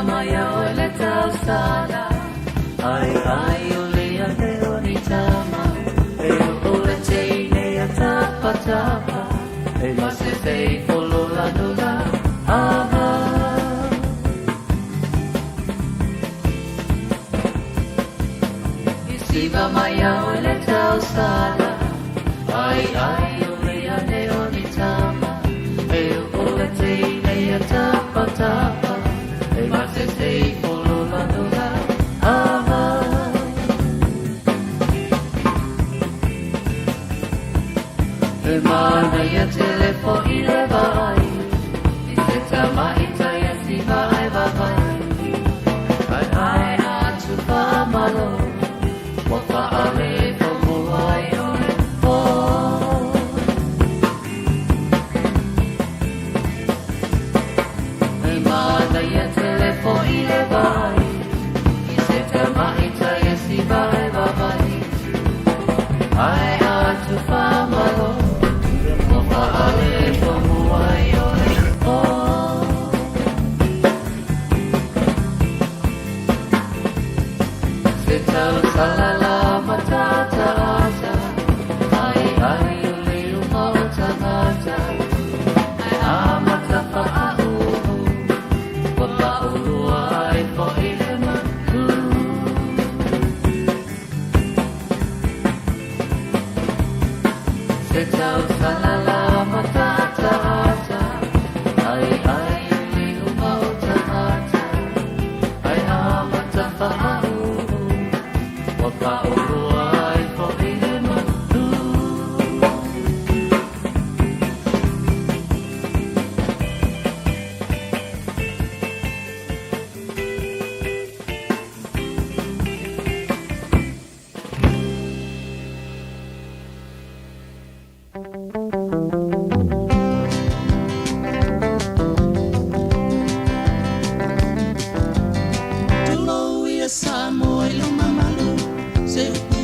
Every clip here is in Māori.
maya o le tau sala ai ai o le ate o ni tama e o le teine a tapa tapa e mase tei polo la nula aha i siva maya o le tau sala ai ai o le ate o ni tama e o le teine a tapa tapa e mase tei polo la nula aha e mana ia telefo i le vai i se tama i taia si vai vai ai ai atu whamalo wa whaale ko muai o le po e mana ia telefo i le vai i se tama i taia si vai vai ai atu whamalo ale como ai oi oh se tau salala matata ata ai ai ule umauta mata ai amata pa'au wa pa'u ai po ile maku se tau salala matata ata ai ai uli umauta ata ai amata pa'au wa pa'uru ai po ile matu Tulo ia Sāmoa i lo mamalu se upu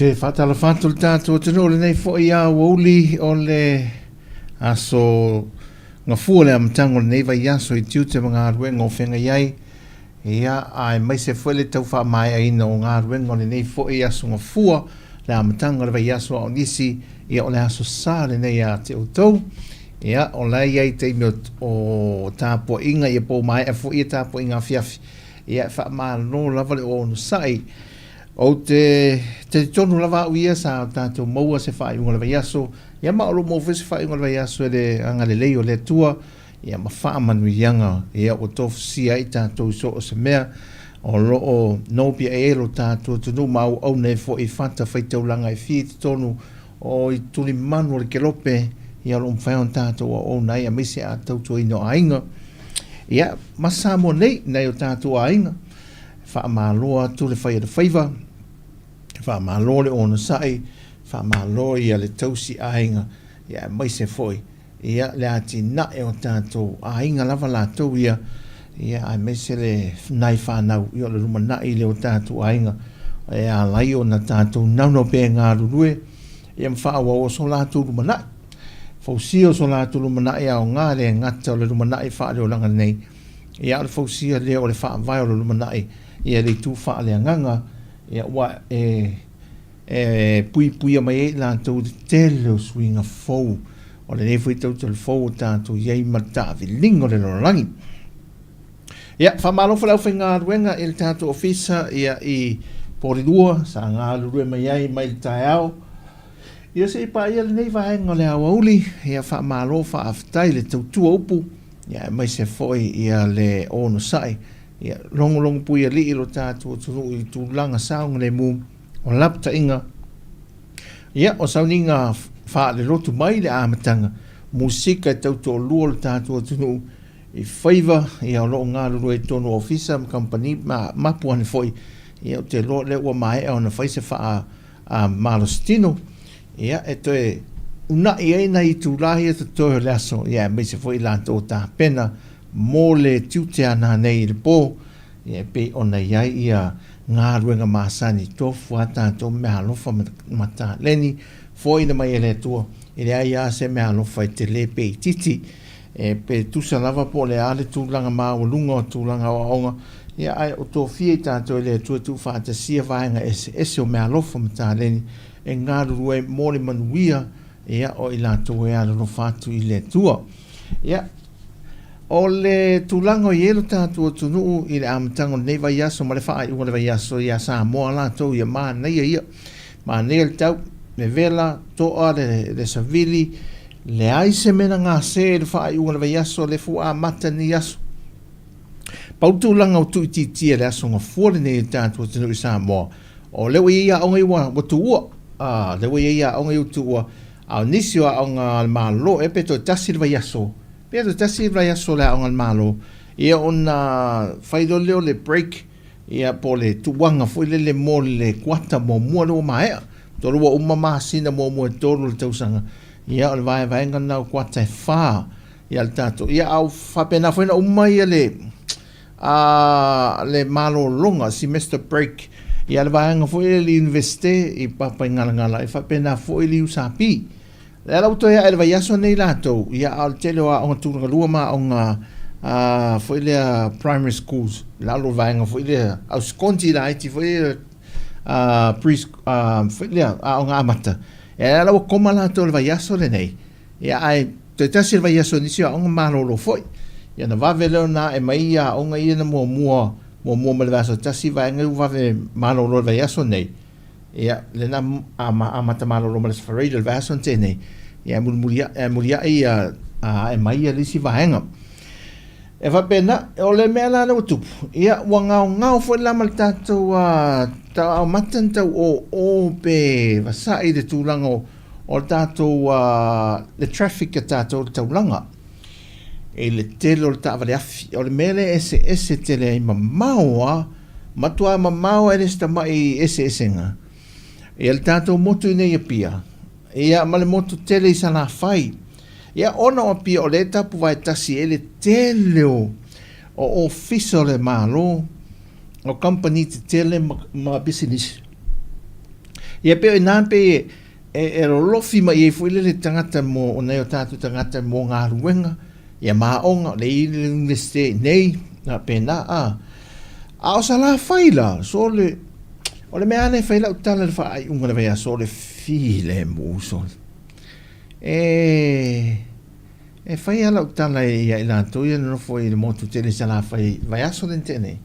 te whatala whantul tātou tino le nei fo ia wauli o le aso ngā fua le amatango le nei vai aso I tiu te mga aruenga o whenga iai ia ai mai se fo le tau wha mai aina o ngā aruenga o le nei fo ia aso ngā fua le amatango le vai aso o nisi ia o le aso sā le nei a te utau ia o lai iai te ime o tāpua inga ia po mai e fo ia tāpua inga fiafi ia wha maa no lava le o no sai o te tonu lava uia sa tātou maua se whae unga le vai aso ia maolo mo se whae unga le vai aso le anga le lei o le tua ia ma wha manu ianga ia o tofu sia I tātou so o se mea o loo nopia e elo tātou tunu mau au ne fo I whata whaitaulanga I fi tonu o I tuli manu le kelope ia lo mwhaion tātou o nei a misi a tautua ino ainga ia ma Sāmoa nei o tātou ainga wha maloa tu le whaia le whaiva wha maloa le ona sai wha maloa ia le tausi ainga ia mai se foi ia le ati na e o tātou ainga lava lātou ia ai mai se le nai whanau ia le ruma nai le o tātou ainga ia lai o na tātou nauno pe ngā rurue ia mwhaawa o so lātou ruma nai fausia so lātou ruma nai au ngā le ngata o le ruma nai wha le o langa nei ia le fausia le o le wha vai o le ruma nai ia le tu wha le nganga ia wa pui mai la to tele swinga fo o le nefu to te fo tanto ia mata vi lingo le langi ia fa malo fa finga wenga il tanto officer ia I poridua sa nga lu mai taiao ia se pa ia le nei va ngo le auli ia fa malo fa aftai le tu opu ia mai se foi ia le ono sai ia long pui ali ilo tātou I tu langa saunga le mu o lapta inga ia o sauninga wha le rotu mai le amatanga musika tauto lua le tātou tunu I whaiva ia o loo ngā ruru e tono ofisa company mapuane foi ia o te loo le ua mai o na whaise wha a malostino ia e toe una e na I tūlahi e to le aso ia me se foi la tō tā pena mō le tiutea nā nei le pō ia pe ona iai ia ngā ruenga māsani tō fuata tō mea alofa mata leni foi na mai ele tua i le aia se mea alofa I te le pe I titi pe tusa lava po le ale tūlanga māwalunga o tūlanga o aonga ia ai o tō fie tātou le tua tū whaata sia vaenga ese o mea alofa mata leni e ngā rue mō le manuia ia o I lātou e ala no whātu I le tua ia o le tūlanga o ielo tātou o tunuu I le amatango nei vai aso ma le whaai ua le vai aso ia Sāmoa lātou ia mā neia ia mā neia le tau le vela toa le savili le aise mena ngā se le whaai ua le vai aso le fua mata ni aso pau tūlanga o tui titia le aso ngā fuare nei tātou o tunuu I Sāmoa o lewa ia o ngai wa tuua lewa ia o ngai utua au nisi o nga malo e pe to tasi vai aso pe to tasi vai aso la nga malo ia ona faido leo le break ia po le tuanga foi le mo le kwata mo mo lo mai to lo uma masina mo to lo tausanga ia o vai nga na kwata fa ia tato ia au fa pena foi na uma ia le malo longa semester break ia le vai nga foi le universite I papa ngala e fa pena foi li usapi le auto ia ele vai aso nei lato ia al tele o nga tu lua ma nga foi le primary schools la lo vai nga foi le au sconti la ti foi pre foi le nga amata e la koma lato le vai aso le nei ia ai te tasi le vai aso ni sia nga malo lo foi ia na va vele na e mai ia nga ia na mo me le vaso tasi vai nga va ve malo lo vai aso nei ia le na amata malo lo mas farida le vaso tene ia mulia ia e mai ia lisi vaenga e va pena o le mea na utupu ia ngau foi la maltato ta matan ta o pe vasai de tūlanga o tato le traffic tato taulanga e le tele o ta vale afi o le mele ese tele mamao matua mamao e sta mai ese nga e el tato motu nei pia ia male motu tele I sana fai ia ona o pia o le tapu vai tasi ele tele o officer le malo o company te tele ma business ia pe na pe e lofi ma e foi le tangata mo o nei o tatu tangata mo ngā ruenga ia maonga le universite nei na pena o sala faila so le o le mea nei faila utala le whaai unga le vea so le file muso e whai ala utala ia I lanto ia no foi le motu tele sala whai vai aso den tene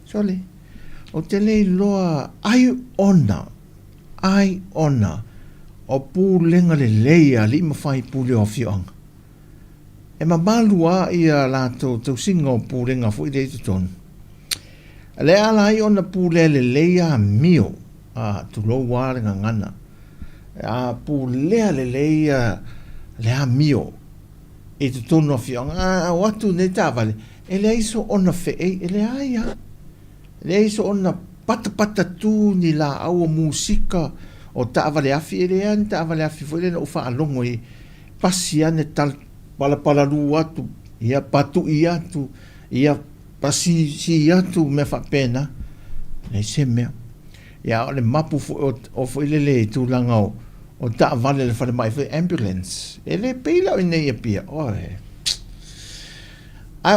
so le o tele loa ai ona o pūlenga le leia li ma whai pūle o fionga e mamalua ia lato tau singa o pūlenga fui de tutonu le ala I ona pūle le leia mio tu lo wale ngana pūle le leia le mio e tutonu o fionga watu ne tavale e le iso ona fee e le aia le iso ona pata tu ni la au musika o tavale afi e le an tavale afi foi le no fa longo I pasiane tal pala lu atu ia patu ia tu ia pasi si atu me fa pena le se me ia le mapu o foi le tu langa o ta vale le fa mai foi ambulance ele pela nei pia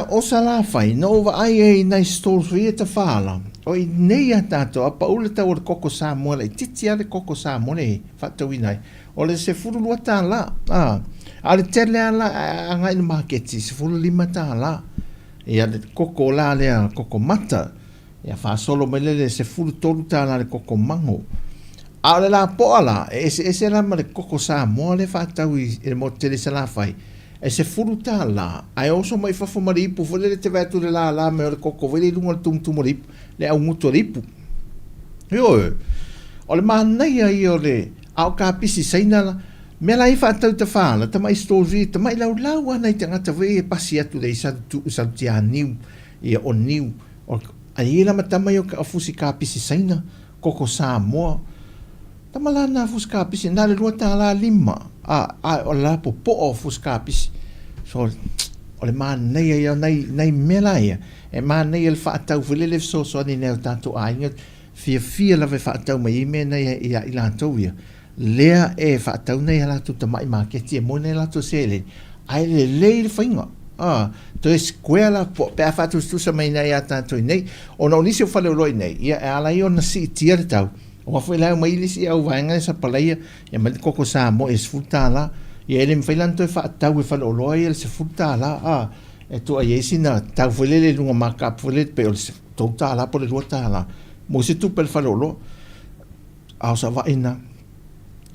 o sala fai no va ai na story te fala o nei atato a paula ta o koko Sāmoa le titi ale koko Sāmoa le fa to winai o le se furu lu ta la ale tele ala ngai no marketi se fulu lima tala ia le koko la le koko mata ia fa solo mele se fulu tolu tala le koko mango ale la poala ese la le koko Sāmoa le fa tau I mo tele sala fai e se fulu tala ai oso mai fa fo mari pu fo le te va tu la me le koko vele lungo tum mari le au muto ripu yo o le manai ai o le au ka pisi saina me la ifa tau te whaala, ta mai story, ta mai lau ana I te ngata wei e pasi atu dei sa tia niu, ia o niu, a ila matama yo ka afusi ka pisi saina, koko Sāmoa. Tamalana fuska pisi na le lua la lima o la po o fuska pisi so o le man nei ia nei mela ia e man nei le faatau fulele so ni ne tanto ainga fia la ve faatau mai me nei ia ila toia lea e faatau nei la tu tamai market e mo nei la to sele ai le fainga to esquela po pe fatu tu sa mai nei tanto nei o no nisi o fale loi nei ia ala io na si tia tau o foi lá mai lisi au vanga esa palaia e mal koko Sāmoa e sfuta la e ele me failan to fa tau e fa lo loi ele se futa la e to ai sina tau folele lunga marka folele pe o se tota la po le lota la mo se tu pel fa lo a sa va ina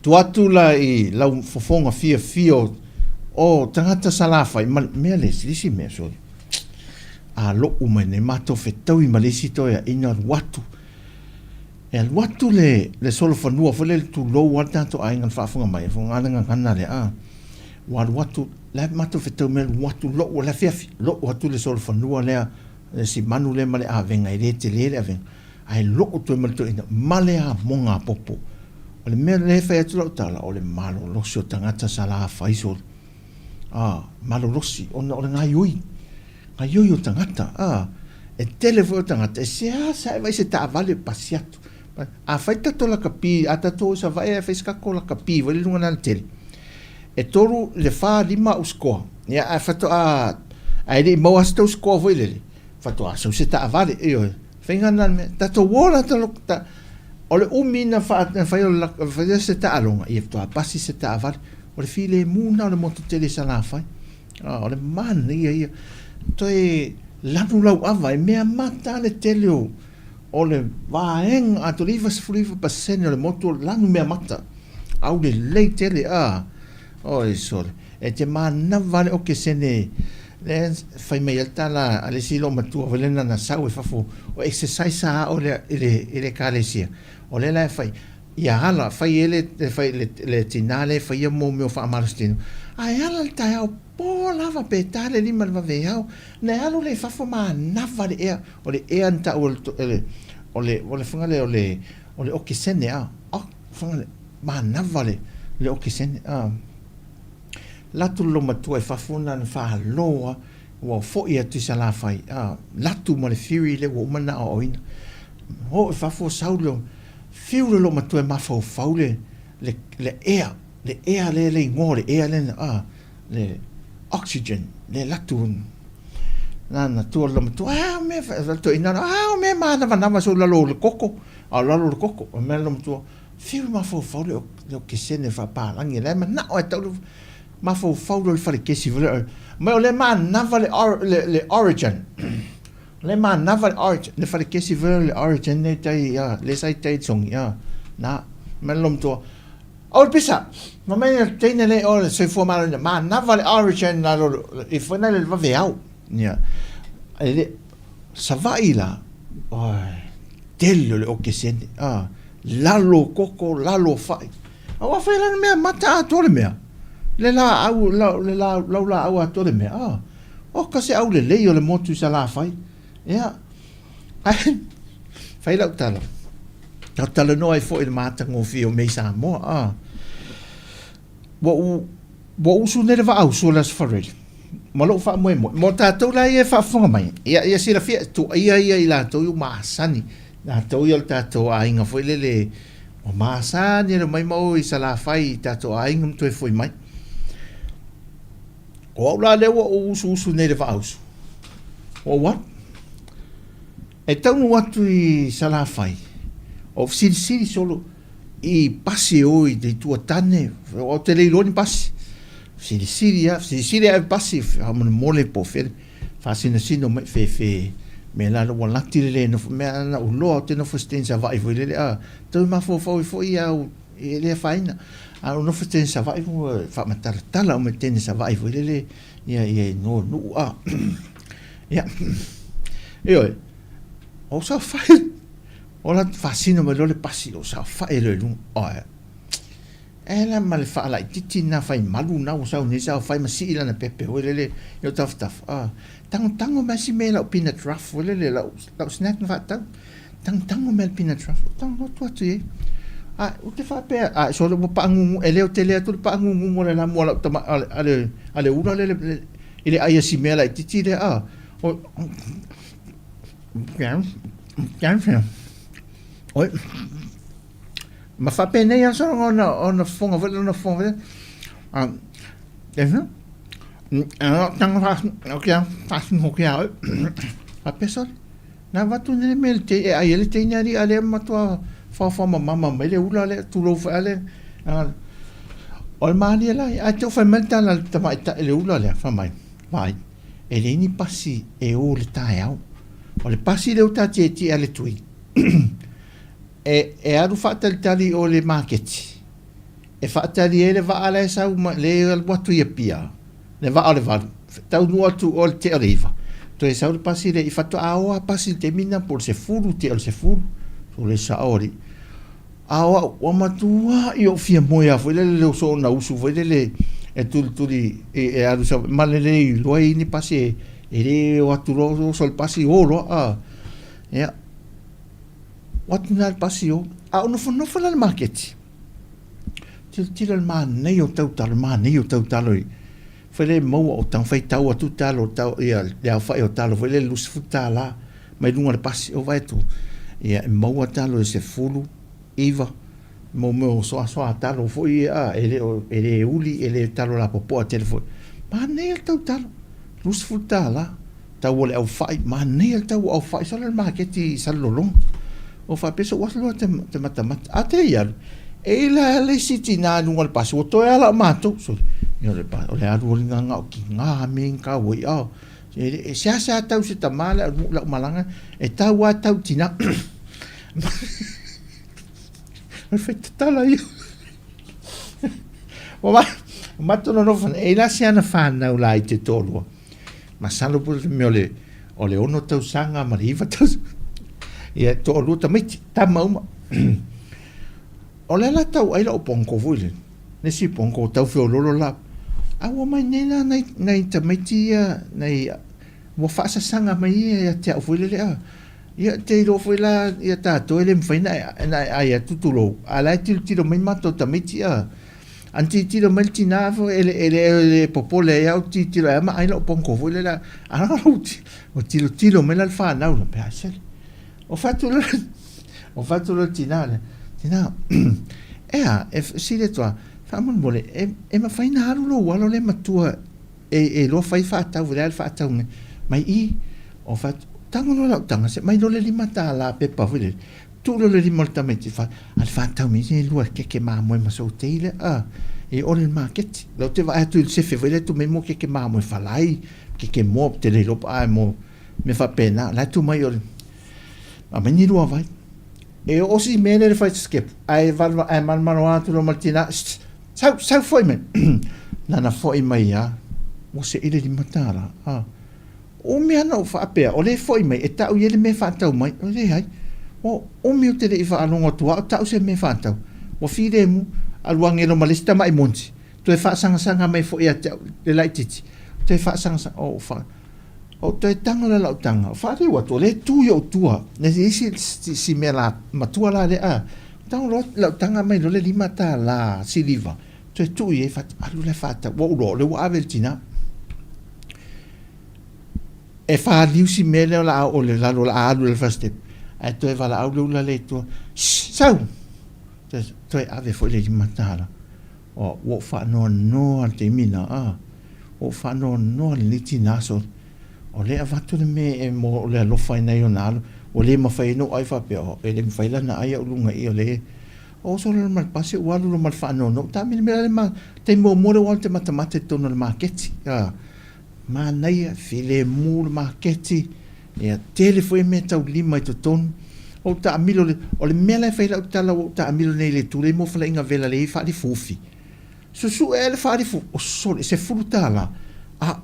tu atu la i la fofonga fio o tangata salafa mal me le lisi me so a lo umane mato fetau i malisi to ya ina watu e watu le solo fanua fole tu lo wata to ainga fafunga mai funga nga kana le watu la mato fetau me watu lo la fiafi lo watu le solo fanua le si manu le male avenga i le tele avenga ai lo to me to ina male a monga popo o le me le fa tu lo tala o le malo lo so tangata sala faiso malo losi ona o nga yui o tangata e telefo tangata se sa vai se ta vale pasiato a faita to la kapi ata to sa vai a fiska ko la kapi vale lunga na tel e toru le fa lima usko ya a fato ai de mo asto usko vole fato a so se ta vale io finga na me ta to wola ta lokta o le umina fa la fa se ta alonga e to a pasi se ta vale o le file muna o le moto tele sala fai o le man ia to e lanu lau ava e mea mata le tele o le vaeng a to liva sfuriva pasene o le moto lanu mea mata au le lei tele o e sole e te mana vale o ke sene le fai mai alta la ale silo matua velena na sau e fafo o exercise o le kalesia o le la fai ia hala fai ele fai le tinale fai mo meu fa marstino ai ala ta o po lava petale lima va veau ne alu le fafo ma nava le ea o le ea nta o le fungale o le okisene o fungale ma nava le okisene latu lo matua e fafuna na fa loa wa fo ia tu sala fai latu mo le fury le wo mana o ina o fafo saulo fiu lo matua ma fo faule le air le ngore air le oxygen le latu na tu lo matua me to ina me ma na so la lo koko la lo koko me lo matua fiu ma fo faule o que se ne fa pa langi le ma na o to ma fo faule fa ke si vole ma le ma na vale le origin le ma na vale origin le fa ke si vole le origin ne tai le sai tai song na me lo matua o pisa ma me tene le o se fo ma na vale origin na lo e fo na le va veau ya ele sa va ila dello le o che sente lalo coco lalo fai o fa la me mata to le me le la au la au to le me o ka se au le o le motu sa la fai ya fai la tala no ai fo il mata ngo fio me Sāmoa wo usu ne va au so las farel malo fa mo tatou la ia fa fonga mai ia sira fia tu ia ila to u masani na to ia tatou ainga foi le o masani le mai mo i sala fai tatou ainga to foi mai o la le o usu ne le va usu o what e tau no atu i sala fai o siri solo i pasi o i de tua tane o te leiloni pasi siri a pasi a mole po fer fa sino me fe me la lo la tire no me na o lo te no fostenza vai voi le to ma fo ia le faina a no fostenza vai fa matar tala o me tenza vai voi le ia no ya io o sa fai ola fasino me lo le pasi o sa fai le lu ela mal fa la titi na fai malu na o sa ni sa fai ma si ila na pepe o le yo taf tango ma si me la peanut truffle le la snack na fa tango me peanut truffle tango to tu o te whapea, so le paangungu, e leo te lea tu le paangungu mo le la mua lau tama, ale ura le ile aia si mea lai titi le o, oi, ma whapea nei aso ona fonga vele, tanga whasun hoki au, whapea sori, na watu nere mele te, e aia le te inari, ale matua, whawhama mama mai le ula le tūrou wha ale o le maani e lai a teo whai meltana le tamai ta le ula le whamai vai e le ni pasi e o le tae au o le pasi le uta te ti ale tui e aru whaatalitali o le marketi e whaatali e le waa ala e sau le watu ia pia le waa le varu tau nua tu o le te ariva to e sau le pasi le i whatu a oa pasi te mina por se furu te o se furu so le saori awa o matua i o fia moia foi le so na usu foi le e tuli e aru sa malele i loi ni pase e le o aturo so le pasi oro ya wat na le pasi o no fo le market tira le man nei o tautal man nei o tautalo foi le mo o tan fai tau atu talo tau ia le fai o talo foi le lus futala mai lunga le pasi o vai tu ia mo talo se fulu iva mo so talo foi ele uli ele talo la popo a telefone ma nei talo lus futala tau le au fai ma nei tau au fai so le market salolong o fa peso waslo te matamat ate ia e la le sitina lunga le pasi o to ala mato so yo le pa o le aru nga o ki nga min ka woi e sa tau se tamala la malanga e tau a tau tina perfetto tala io ma tu non fa e la sia na fa na la te tolo ma salo pur me o le ono tau sanga ma riva tau e to luta mai ta mauma o le la tau ai la ponko vule ne si ponko tau fe lolo la a o mai nena nei ta mai tia nei mo fa sa sanga mai e te vule le ia te ro foi la ia ta to ele mfaina ai tutulo ala tiro mai mato ta metia anti tiro meltina fo ele popole ia tiro ma ai lo ponko foi la o tiro me la fa na no piace o fatto lo tinale si le tua famon vole e ma faina haru lo walo le matua e lo fai fatta vole al fatta mai i o fatto tango lo tanga se mai lo le limata la pepa vile tu lo le limata me ti fa al fatta mi se lo che ma mo ma so tele e o le market lo te va tu il se fevrile tu me mo che ma mo fa lai che mo te le lo mo me fa pena la tu mai o ma ni lo vai e o si mene le fai skip ai va ai man mano tu lo martina sa foi me na foi mai ya o se ile limata la o me no fa APR o le foi mai e tau ele me fa tau mai o le hai o me te le fa alonga tua tau se me fa tau o fide mu aluange no malista mai monti tu e fa sanga mai fo ia le lai titi tu e fa sanga o fa o tu e tanga la tanga fa le wa to le tu yo tua ne si me la matua la le tau la tanga mai lo le limata la si liva tu e tu e fa alu le fa ta wo le wa aveltina e fa liusi mele la o le la alu le first step e to e vala au la le to sau to e ave foi le matala o wo fa no te mina o fa no le tina so o le avatu le me e mo le lo fa na yonalo o le ma fa no ai fa pe o e le fa la na ai o lunga i o le o so le mal pase o alu mal fa no ta mi le ma te mo le wolte matemate to no market ma nei file mul marketi e tele foi meta o lima to ton o ta amilo o le mele fai la tala o ta amilo nei le tule mo fala inga vela le fa di fufi su ele fa di fu o so se frutala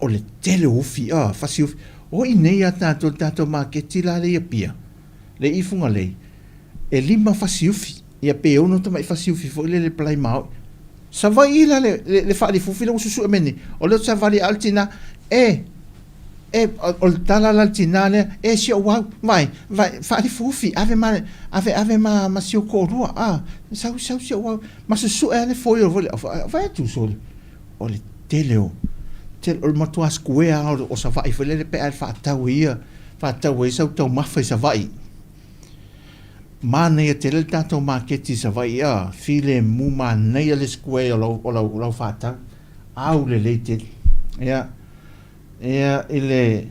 o le tele ufi fa si o nei ata to marketi la le pia le ifunga le e lima fa si ufi ia pe ono to mai fa si ufi fo le play mau sa vai la le fa di fufi lo su meni o le sa vali altina o tala la tinale si o vai fa di fufi ave ma si o korua sa si o ma se su ele foi o vai tu sol o le teleo tel o matua square o sa vai foi le pe alfa tawia fa tawi sa to ma fa sa vai mana ia tel tato marketi sa vai file mu ma nei le square o fa ta au le tel ele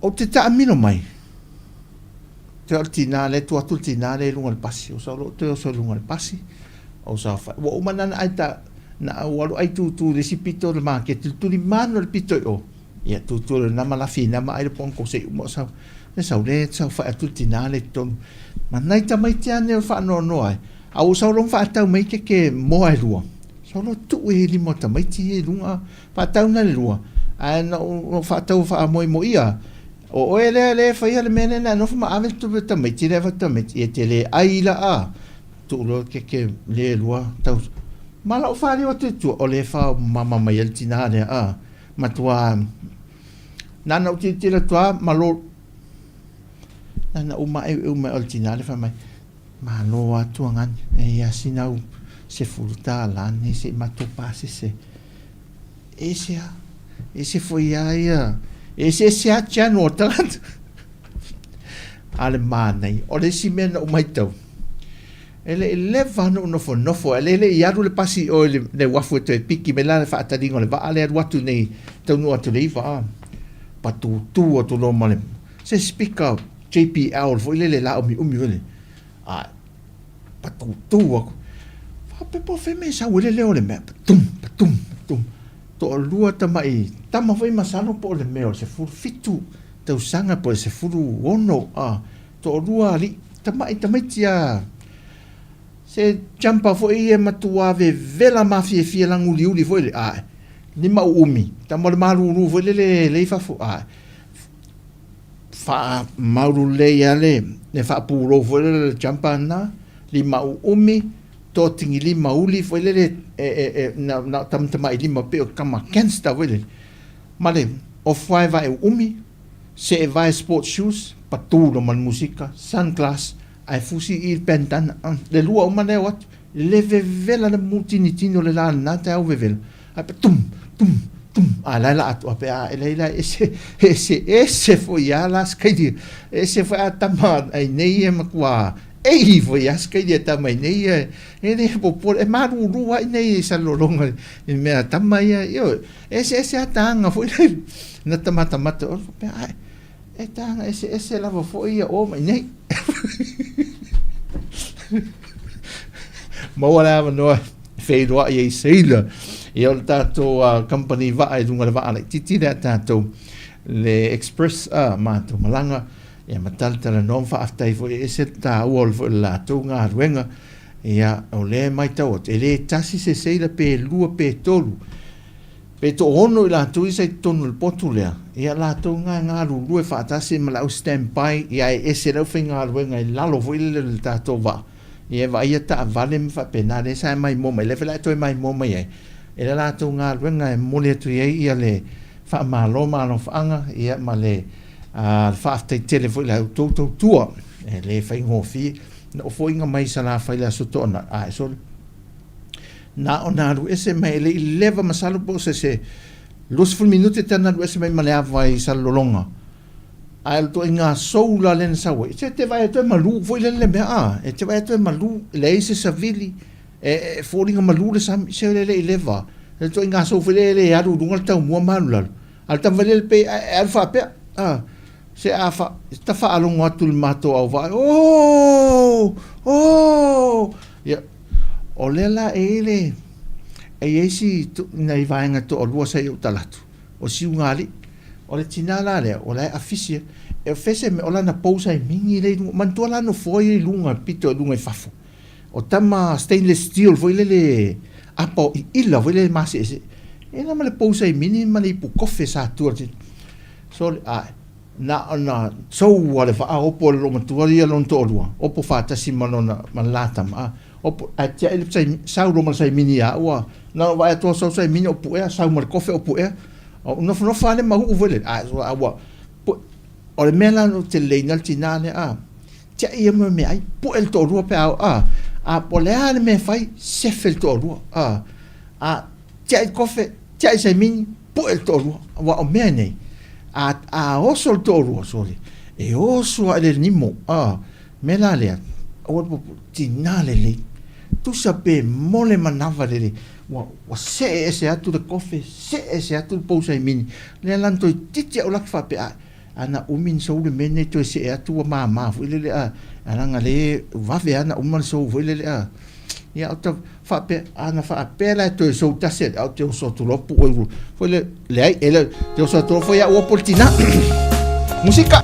o te taamino mai te altinale tu atultinale lunga le pasi o sa lo te o sa lunga le pasi o sa fa o manana aita na o ai tu le sipito le market tu li mano le pito o ia tu na mala fina ma ai pon ko se mo sa ne sa le sa fa atultinale ton manai ta mai tiane fa no ai au sa lo fa ta mai ke mo ai lua solo tu li mo ta mai ti lunga pa tau na lua no fa tau fa mo ia o ele fa ia le mene na no fa ma ave tu ta mai ti le fa ta mai e te le ai la tu lo ke le lua tau mala o fa le o te tu o le fa mama mai el tinale ma tua nana o ti le tua malo nana o mai el tinale fa mai ma lo atu ngan e ia sinau se furta lani se matopasi se esse foi aia esse a tia nota alemana ora si men o mai tau ele leva no fo ele ia le pasi o le wafu te piki me la fa tadingo le va ale watu nei tau no atu le va patu tu o to lo male se speaker JPL foi le la o mi le patu tu pe po fe me sa wele le me tum to lua ta mai tama foi masano po le me se fu fitu te usanga po se fu ono to lua li ta mai tia se jampa foi e matua vela mafia fia langu liuli foi ni ma umi ta mo malu foi le fa fu fa malu le yale ne fa puro foi le jampa na li ma umi to tingi lima uli foi le na tamtama i lima pe o kama kensta wele male o fai vai umi se vai sport shoes patulo man musika sunglass ai fusi il pentan le lua o mane wat le vevela na multinitino le la na ta o vevel ai tum la atu ape ese foi ala skadi ese foi atama ai nei makwa ei foi as que dia também nei ele por é maru rua nei salolonga me também eu esse atanga foi na tamata é tanga esse lava foi o nei Moa no feido ai seila e o tato company vai dunga va ala titi da tato le express mato malanga e mataltala non fa aftai foi ese ta wolf la tunga ruenga ia o le mai tau te le tasi se seila pe lua pe tolu pe to ono la tu se tonu potu le ia la tunga nga lua fa tasi mala stand by ia ese lo finga ruenga la lo foi le tato va ia va ia ta vale fa penale sa mai mo mai le fa to mai mo mai e la tunga ruenga mo le tu ia le fa malo fa anga ia male fa te telefone la tua le fai ngofi no foi nga mai sala fai la sotona so na onaru ese mai le leva masalo po se los ful minute tana ese mai male vai salolonga al to nga soula len sawe se te vai to malu foi le e te vai to malu le ese savili e foi nga malu le sam se le leva le to nga so foi le aru dunga ta mo malu al ta vale pe alfa pe se afa sta fa along atul mato au vai ya olela ele esi nei vai nga to lo sai utalatu o si ungali o le tinala le o le afisia e fese me ola na pousa e mingi le mantola no foi lunga pito lunga fafu o tama stainless steel foi le apo illa foi le masi ese e na male pousa e mini male pu kofe sa tuati so na so wale fa opo lo matuari lo to lua opo fa tasi manona manlatam opo atia ele sai sa lo mal sai mini wa na vai to so sai mini opo sa mar kofe opo o no fa le mahu vele so awa o le mela no te le nal tinale tia ia me ai po el toru pe a po le ale me fai se fel toru tia kofe tia se min po el toru wa o mene a oso el toru sole e oso ale nimo mela le o tinale le tu sape mole manava le wa se atu de kofe se atu po se min le lanto titi o lak fa pe ana umin so le mene to se atu ma fu le ana ngale va ve ana umal so fu le ya auto fa pe ana fa pela to so tase auto so to lo pu fu le ai ele to so to fo ya o portina música.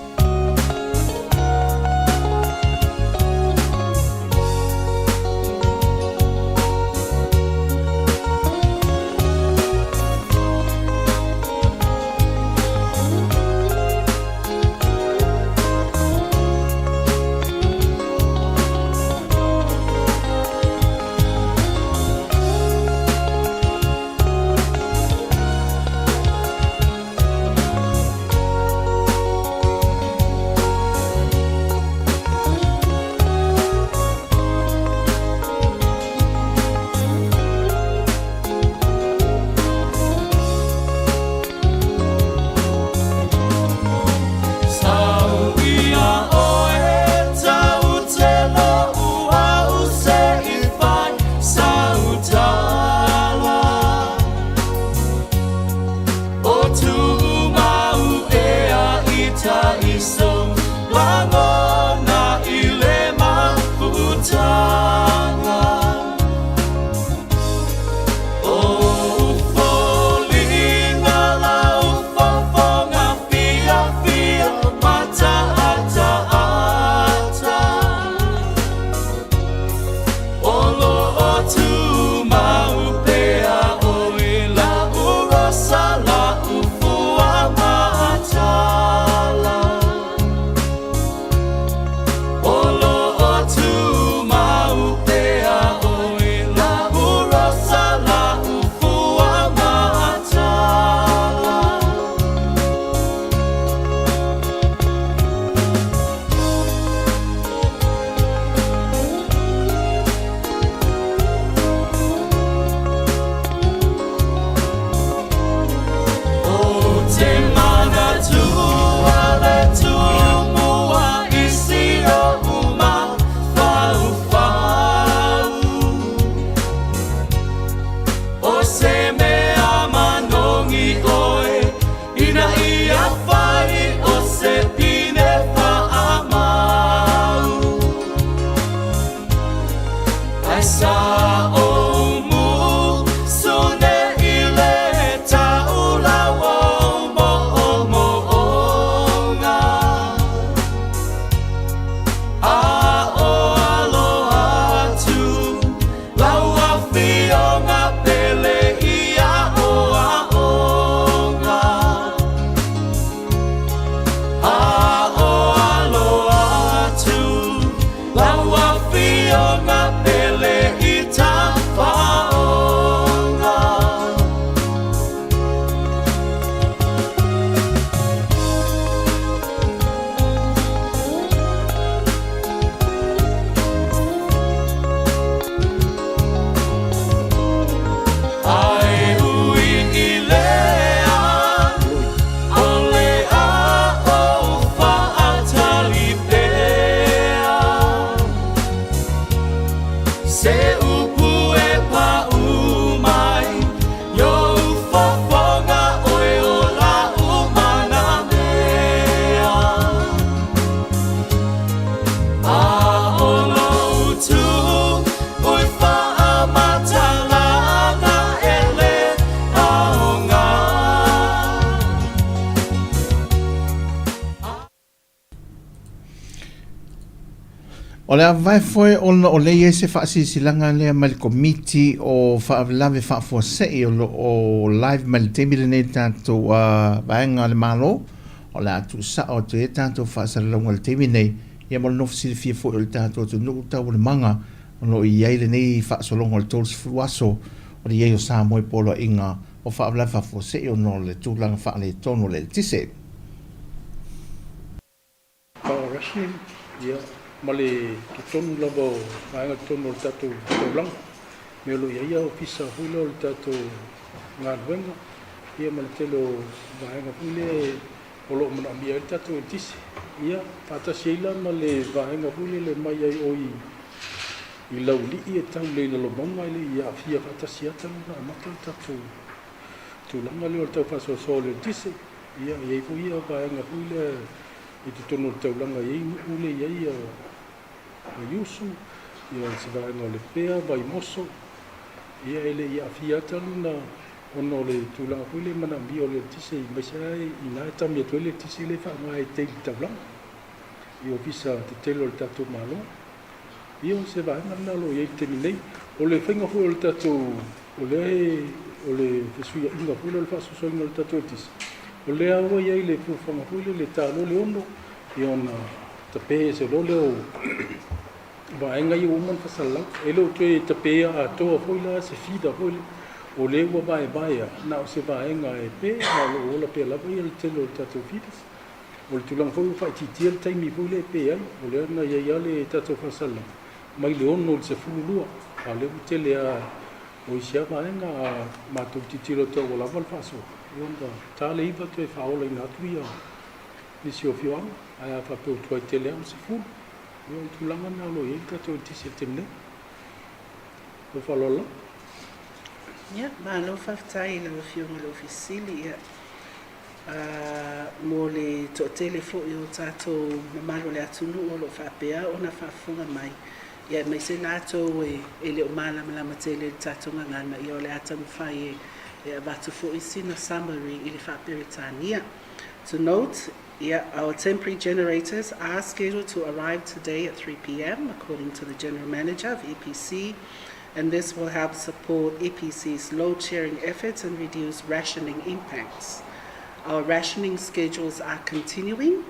O le vai foi o le se fa silanga le mal committee o fa lave fa for sei o live mal tebile ne tanto vaenga le malo o la tu sa o te tanto fa sa lo ngal tebine ia mo no fisi fi fo el tanto tu no ta o manga o no ia le nei fa so lo ngal tools fuaso o le ia Sāmoa polo inga o whaamla whafose o no le tūlanga wha le tono le tise. Rationing, ia male ke tonu lava o vaenga tonu o le tatou taulanga. Me lo ia ofisa hula o le tatou ngā luenga. Ia male telo vaenga hule o lo mana mia le tatou e tisi. Ia patasi eila male vaenga hule le mai ai o i lau lii e tau leila lo monga ile ia afia patasi ata na amata le tatou tūlanga le o le tau paso so le tisi. Ia iei fu ia vaenga hule I te tono o taulanga iei ule iei a iusu, ia se vaenga o le pea, vai moso, ia ele ia awhiata luna ono le tūlanga hule mana mi o le tise I maisai I nai tami atu le tise le wha e te taulanga. I ofisa te telo le tatou malo. Ia o se vaenga na lo iei te minei. O le whainga hua o le tatou, o le fesuia inga hula o le whasosoinga o le tatou tise. O le aua iai le fuwhanga hule le tālo le ono I ona tapea se lo leo vaenga I uman whasalau. E leo tue tapea a toa hoila se fida hoila. O le ua vae na o se vaenga e pe na lo ola pe lava I le telo le tatou fidas. O le tulang hoi whai titia le taimi hoi le pe ai. O le ana iai ale tatou whasalau. Mai le ono le se fululua. A le utele a o isia vaenga a mātou titilo tau o lava le whasoa. Iona tale iwa tue whaola I ngā tui a nisi o whioanga, ai a whapeo tuai te lea o se fulu. Iona tūlanga na lo iei tatou tisi e temne. Lo whalola. Ia, ma lo whaftai la whionga lo fisili ia. Mo le to tele fo I o tatou mamaro le atunu o lo whapea o na whafunga mai. Ia, mai se nātou e le o malama tele tatou ngangana I o le atamu whai in a summary To note, our temporary generators are scheduled to arrive today at 3 p.m. according to the General Manager of EPC, and this will help support EPC's load-sharing efforts and reduce rationing impacts. Our rationing schedules are continuing,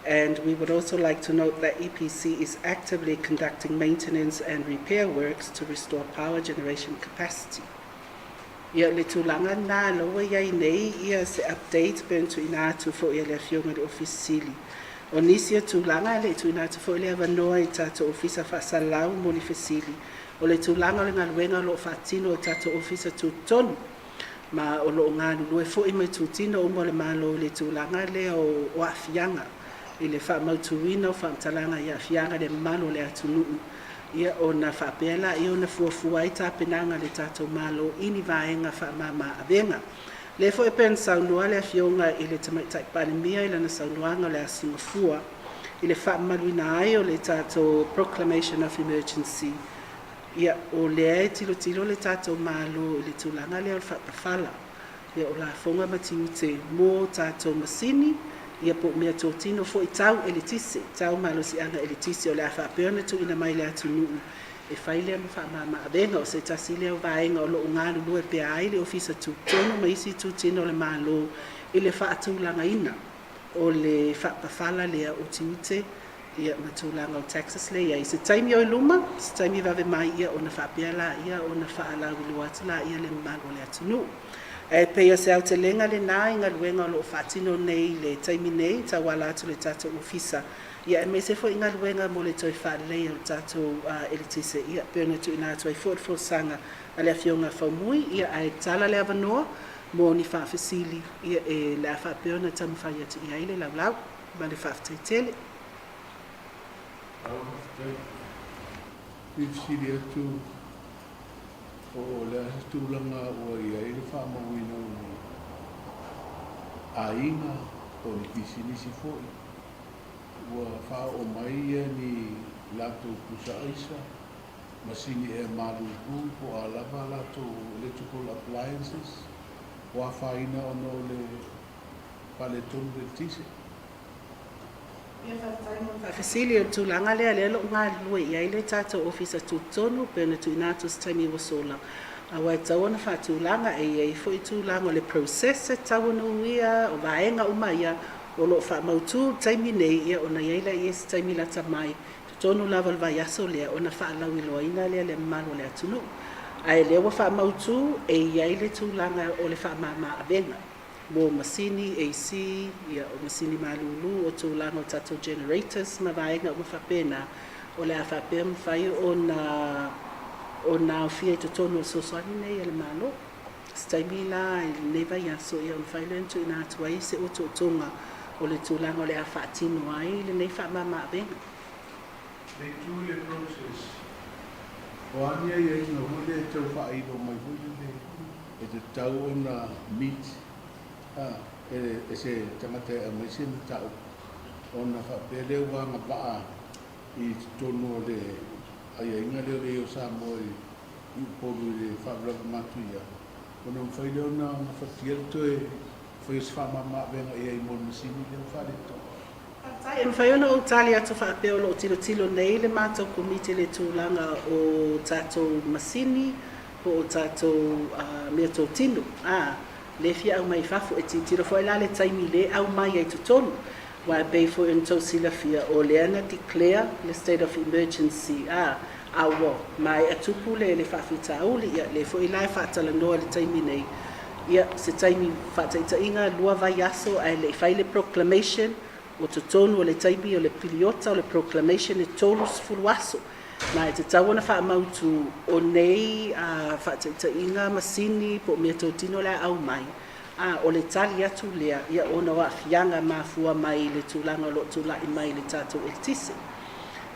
and we would also like to note that EPC is actively conducting maintenance and repair works to restore power generation capacity. Ia le tūlanga nā loa iai nei ia se update pentu ina atu fo ia le whionga le ofisili. O nisi o tūlanga le tu ina atu fo ia wanoa I tato ofisa whasalau mo ni fesili. O le tūlanga le ngaluenga lo whatino o tato ofisa tūtonu. Ma o lo ngā lulue fo I mai tūtino o mo le malo le tūlanga le o awhianga. I le wha mautuina o whamtalanga I awhianga le malo le atunuu. Ia o na whapela I o na fuafua I tāpenanga le tātou malo ini vaenga whamama avenga. Le fo e pen saunua le awhionga I le tamaitai panemia I lana saunuanga le asingafua. I le whamaluina ai o le tātou Proclamation of Emergency. Ia o le tilo le tātou malo I le tūlanga le o le whapafala. Ia o la fonga matiute mō tātou masini. Ia po mea tō tino fo I tau elitisi, tau malo si anga elitisi o le awha peona tu ina mai le atu nuu. E whai lea ma whamama abenga o se tasi leo vaenga o lo ngālu lue pe ai le ofisa tu tono ma isi tu tino le malo I le wha atūlanga ina o le whapawhala lea o tiute ia matūlanga o Texas le ia. I se taimi o luma, se taimi vave mai ia o na whapea la ia o na wha ala wiluata la ia le malo le atu nuu. E pea se au te lenga le nā inga luenga o lo whatino nei le taimi nei ta wala atu le tatou ofisa. Ia e me se fo inga luenga mo le toi whalei o tatou elitise ia peona tu ina atu ai fo sanga a le awhionga whaumui ia ai tala le avanoa mo ni whawhesili ia e le awha peona tamu whai atu ia ile lau ma le whawhtaitele. Whawhesili atu o le tūlanga o ia I le whamauina a inga o ni kisinisi fōi. Ua wha o mai ia ni lato kusa aisa, masini e maruku po a lava lato electrical appliances, ua whaina ono le paletonu le tise. Whawhesili o tūlanga lea lea lo ngā lue ia I le tātou ofisa tūtonu pēna tu inātu taimi wa sola. A wai tawana wha tūlanga e iei fo I tūlanga o le process e tawana uia o vaenga uma ia o lo wha mautu taimi nei ia o na iaila I esi taimi lata mai. Tūtonu lava le vai aso lea o na wha alawi loa ina lea le malo le atunu. Ai lea ua whaamautu e iai le tūlanga o le whaamama avenga. Mo masini AC, ia o masini malulu o tūlanga o tatou generators, ma vaenga o mawhapena o le a whapea mwhai o nā whia i totonu o soswani nei ele malo. Staimi la i neva ia so ia o mwhai lentu ina atuai se o totonga o le tūlanga o le a whaatino ai le nei whaamama avenga. Le tūle process. O ania ia ina hule tau whaaido mai hule le e te tau o na meat. E se tangata a maisina tau. O na whapeleu wanga paa i tonu o le aia inga leo leo Sāmoa i uporu le whaarapa matu ia. O na mwhaileo na whatiel toe whais whamama venga ia i mon masini leo whareto. E mwhaiona o tali atu whaapeo lo tilo nei le mātou komite le tūlanga o tātou masini o tātou mea tō tino. Le fia au mai fafu e tiro fo ila le taimi le au mai ai tutonu. Wa bei fo in tau sila fia o le ana declare le state of emergency. Awa mai atupu le whawhita auli ia le fo ila e whaatala noa le taimi nei. Ia se taimi whaataita inga lua vai aso ai le whaile proclamation o tutonu o le taimi o le piliota o le proclamation e tolus fulu aso. Mai te tawana whaamautu o nei whaataita inga masini po mea tō tino le au mai. O le tali atu lea ia ona wa fianga mafua mai le tūlanga lo tūlai mai le tātou e tisi.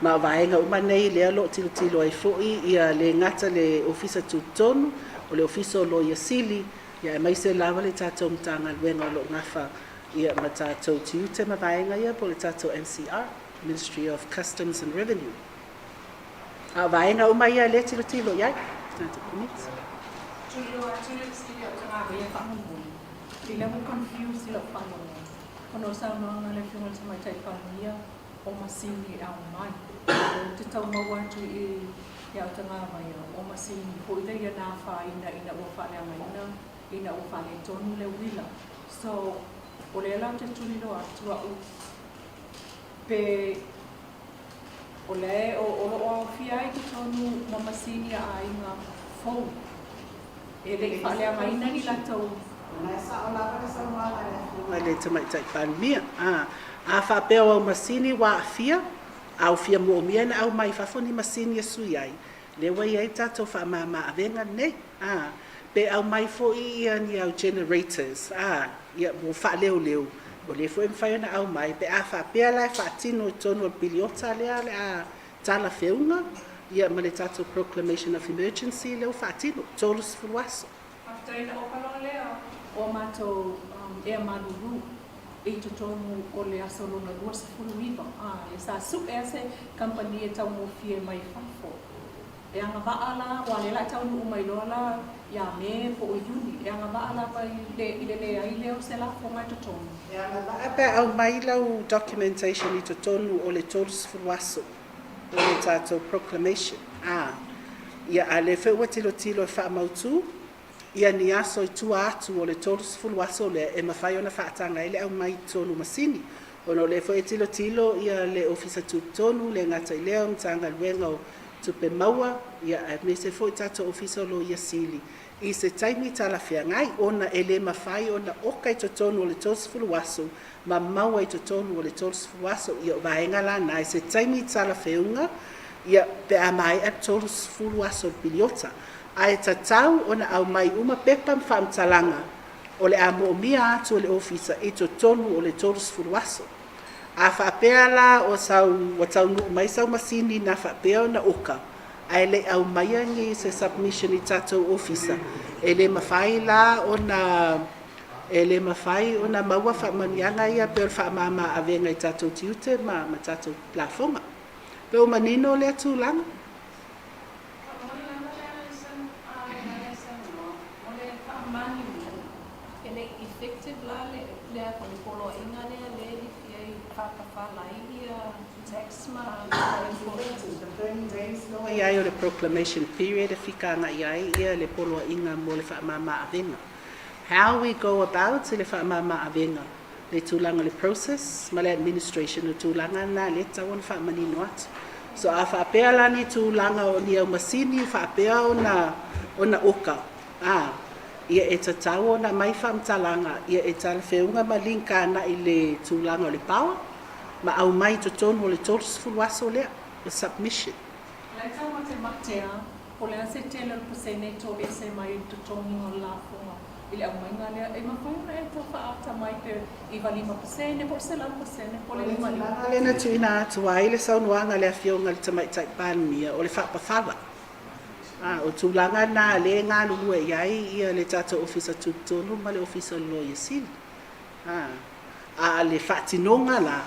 Ma vaenga uma nei lea lo tilo ai foi ia le ngata le ofisa tūtonu o le ofisa o lo ia sili ia mai se lawa le tātou mtanga luenga lo ngafa ia ma tātou tiute ma vaenga ia po le tātou MCR, Ministry of Customs and Revenue. Vaenga uma ia le tilo iai. Tātou komits. Tilo stili o tanga ia whamungu. Tila mo confused sila whanonga. Kono sa noanga le whiunga sa mai tai whanonga o masini au mai. Te tau mawatu i au tanga mai o masini. Po ida ia nā whaina ina ua whanea maina, ina ua whanea tonu le wila. So, o le lau te tulilo atua u. Pe, o le o lo fia i te tonu ma masini a inga phone. E le whanea maina ni la tau. Mai le tamai tai whanmia. A whapea au masini wa fia, au fia mo mia na au mai whafoni masini a sui ai. Le wai ai tātou whamama avenga nei. Pe au mai fo i ia ni au generators. Ia mo whaleo. O le fo e mwhaiona au mai. Pe a whapea lai whaatino i tonu o biliota lea le a tala whiunga. Ia ma le tātou proclamation of emergency leo whaatino. Tolus furuaso. After ina o palonga lea, o mātou e maluru e to tonu o le asolona lua se fuluiva. E sa su e se company e tau mo fie mai whafo. E anga vaala, wa le la tau nu mai lola, ia me po o yuni. E anga vaala pa i le ai leo se la fo mai to tonu. E anga vaala au mai lau documentation i to tonu o le tolus furuaso. O le tātou proclamation. Ia a le wheua tilo e whaamautu. Ia ni aso i tua atu o le tolus furuaso le e mawhai ona whaatanga ele au mai tonu masini. Ono le fo e tilo ia le ofisa tūtonu le ngata i leo mtanga luenga o tupe maua. Ia me se fo i tato ofisa lo ia sili. I se taimi tala whia ngai ona ele mawhai ona oka i tonu o le tolus furuaso ma maua i tonu o le tolus furuaso ia vaenga la na i se taimi tala whiunga ia pe a mai a tolus furuaso biliota. Ai tatau ona au mai uma pepa mfamtalanga o le amomia atu o le ofisa i tonu o le tolus furuaso. A whapea la o tau nu mai sau masini na whapea na oka. Ai le au mai angi se submission i tatou ofisa. E le mawhai la o na maua whamanianga ia pe o whamama avenga i tatou tiute ma tatou plafonga. Pe o manino le atulanga. Iai o le proclamation period e whika anga iai ia le poloa inga mo le whaamama avenga. How we go about le whaamama avenga. Le tūlanga le process, ma le administration o tūlanga na le tawana whaamanino atu. So a whaapea lani tūlanga o ni au masini, whaapea o na oka. Ia e tatau o na mai whamtalanga, ia e tala whiunga ma linka na i le tūlanga o le pawa, ma au mai to tonu o le totus fuluaso lea, the submission. Lai tau ma te matea, o le ase tele o pusene to e se mai to tonu o la funga. Ile au mai ngale e mawhaina e tau whaata mai pe I walima pusene, po se lau pusene, po le lima lima. Le na tuina atua i le saunuanga le awhionga le tamaitai pānmia o le whapawhala. O tūlanga nā le ngā lulu e iai ia le tata ofisa tūtonu ma le ofisa loia sili. A le whaatinonga la,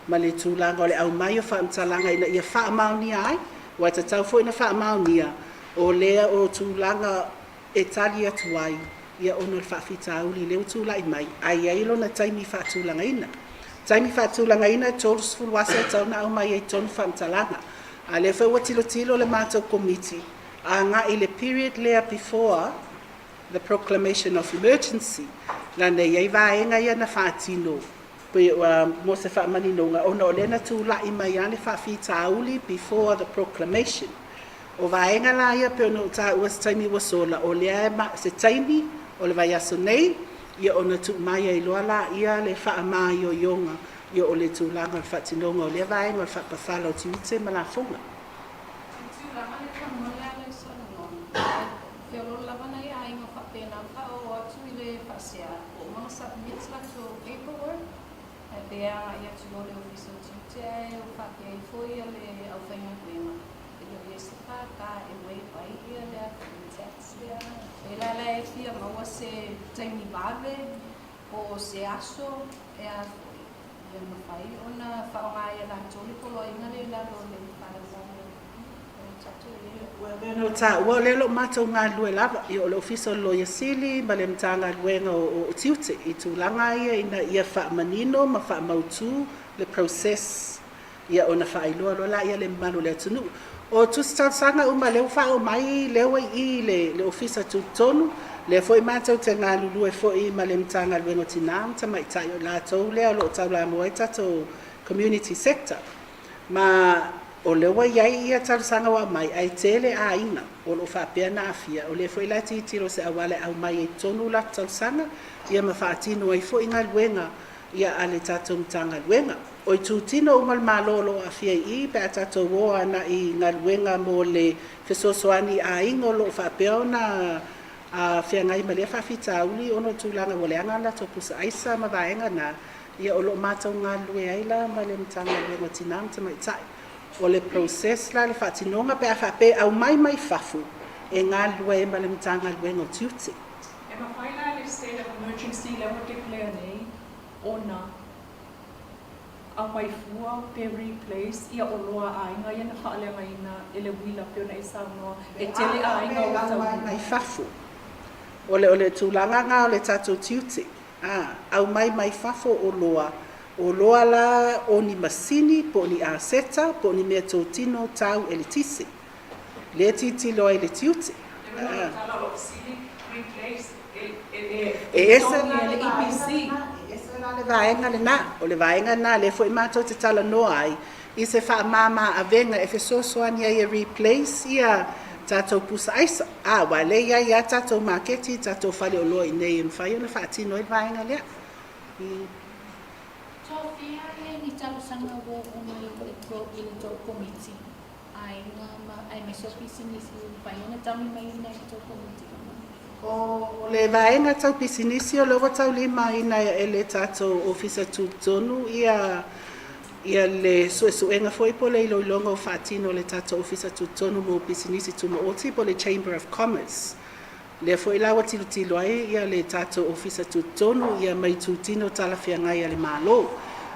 ma le tūlanga o le au mai o whaamtalanga ina ia whaamaunia ai, wai tatau fo ina whaamaunia o lea o tūlanga e tali atuai, ia ono le whaafitauli leo tūlai mai, ai ailo na taimi whaatūlanga ina. Taimi whaatūlanga ina tōrus fuluasa e tau na au mai e tonu whaamtalanga. A le whau tilo le mātou komiti, a ngā I le period lea before the proclamation of emergency, la ne iei vaenga ia na whaatino, pe mo se whaamanino ona o lena tūlai mai ane whaafitauli before the proclamation. O vaenga la ia pe ono ta uas taimi wasola, o lea se taimi, o le vai aso nei, ia ona tu mai e loa la ia le whaamai o ionga, ia o le tūlanga o whaatinonga, o lea vaenga o whaapawhala o tiwite ma la funga. APR ia te lore ofisa tute o whakea I foi le au whainga kuema. E leo se whaka e wei pai ia lea tax lea. E la e fia maua se taimi wawe o se aso e a foi. Ia mawhai ona whaonga ia la toli polo inga le la lo le wharazanga. No ta wa le lo matou ngā lue lava I o le ofisa loia sili ma le mtanga luenga o tiute I tūlanga ia ina ia whaamanino ma whaamautu le process ia ona whaailoa lo la ia le manu le atunu. O tusitausanga uma leo whao mai leo I le ofisa tūtonu le foi matou te ngā lulu e foi ma le mtanga luenga o tinam ta mai tai o la tau lea lo tau la moe tato community sector. Ma o le wa iai ia talusanga wa mai ai tele a ina o lo whapea na afia o le foi la titiro se awale au mai e tonu la talusanga ia ma whaatino ai fo inga luenga ia ale tato mtanga luenga o I tūtino umal malolo afia I pe a tato woa na I ngā luenga mo le fesosoani a inga o lo whapea o na a whia ngai ma lea whawhita uli ono tūlanga o le anga la topusa aisa ma vaenga na ia o lo matau ngā lue aila ma le mtanga luenga tinam tamai tai. O le process la le whaatinonga pe a whape au mai whafu e ngā lue ma le mtanga luenga o tiute. E mawhaina le state of emergency le mo declare nei, ona au mai fua pe replace ia o loa ainga ia na whaale maina e le wila pe ona e Sāmoa e tele ainga o tau. Mai whafu. O le tūlanga ngā o le tatou tiute. Au mai whafu o loa. O loa la o ni masini, po ni aseta, po ni mea tōtino tau e le tisi. Le titi loa e le tiute. E ese la le EPC. Ese la le vaenga le na. O le vaenga na le fo I mātou te tala noa ai. I se wha mama a venga e fesosoani ai e replace ia tātou pusa aisa. Wa le ia tātou marketi, tātou whale o loa I nei e mwhai o na whaatino e vaenga lea. Sofia ni talusanga wo mai le pro ile to committee. Ai mai sofisi ni si pai na tami mai na to committee. O le vaenga tau pisinisi o lewa tau lima ina e le tātou ofisa tūtonu ia le suenga foi po le iloilonga o whaatino le tātou ofisa tūtonu mo pisinisi tuma oti po le Chamber of Commerce. Le foi lawa tilo ai ia le tātou ofisa tūtonu ia mai tūtino talawhia ngai ale mālo.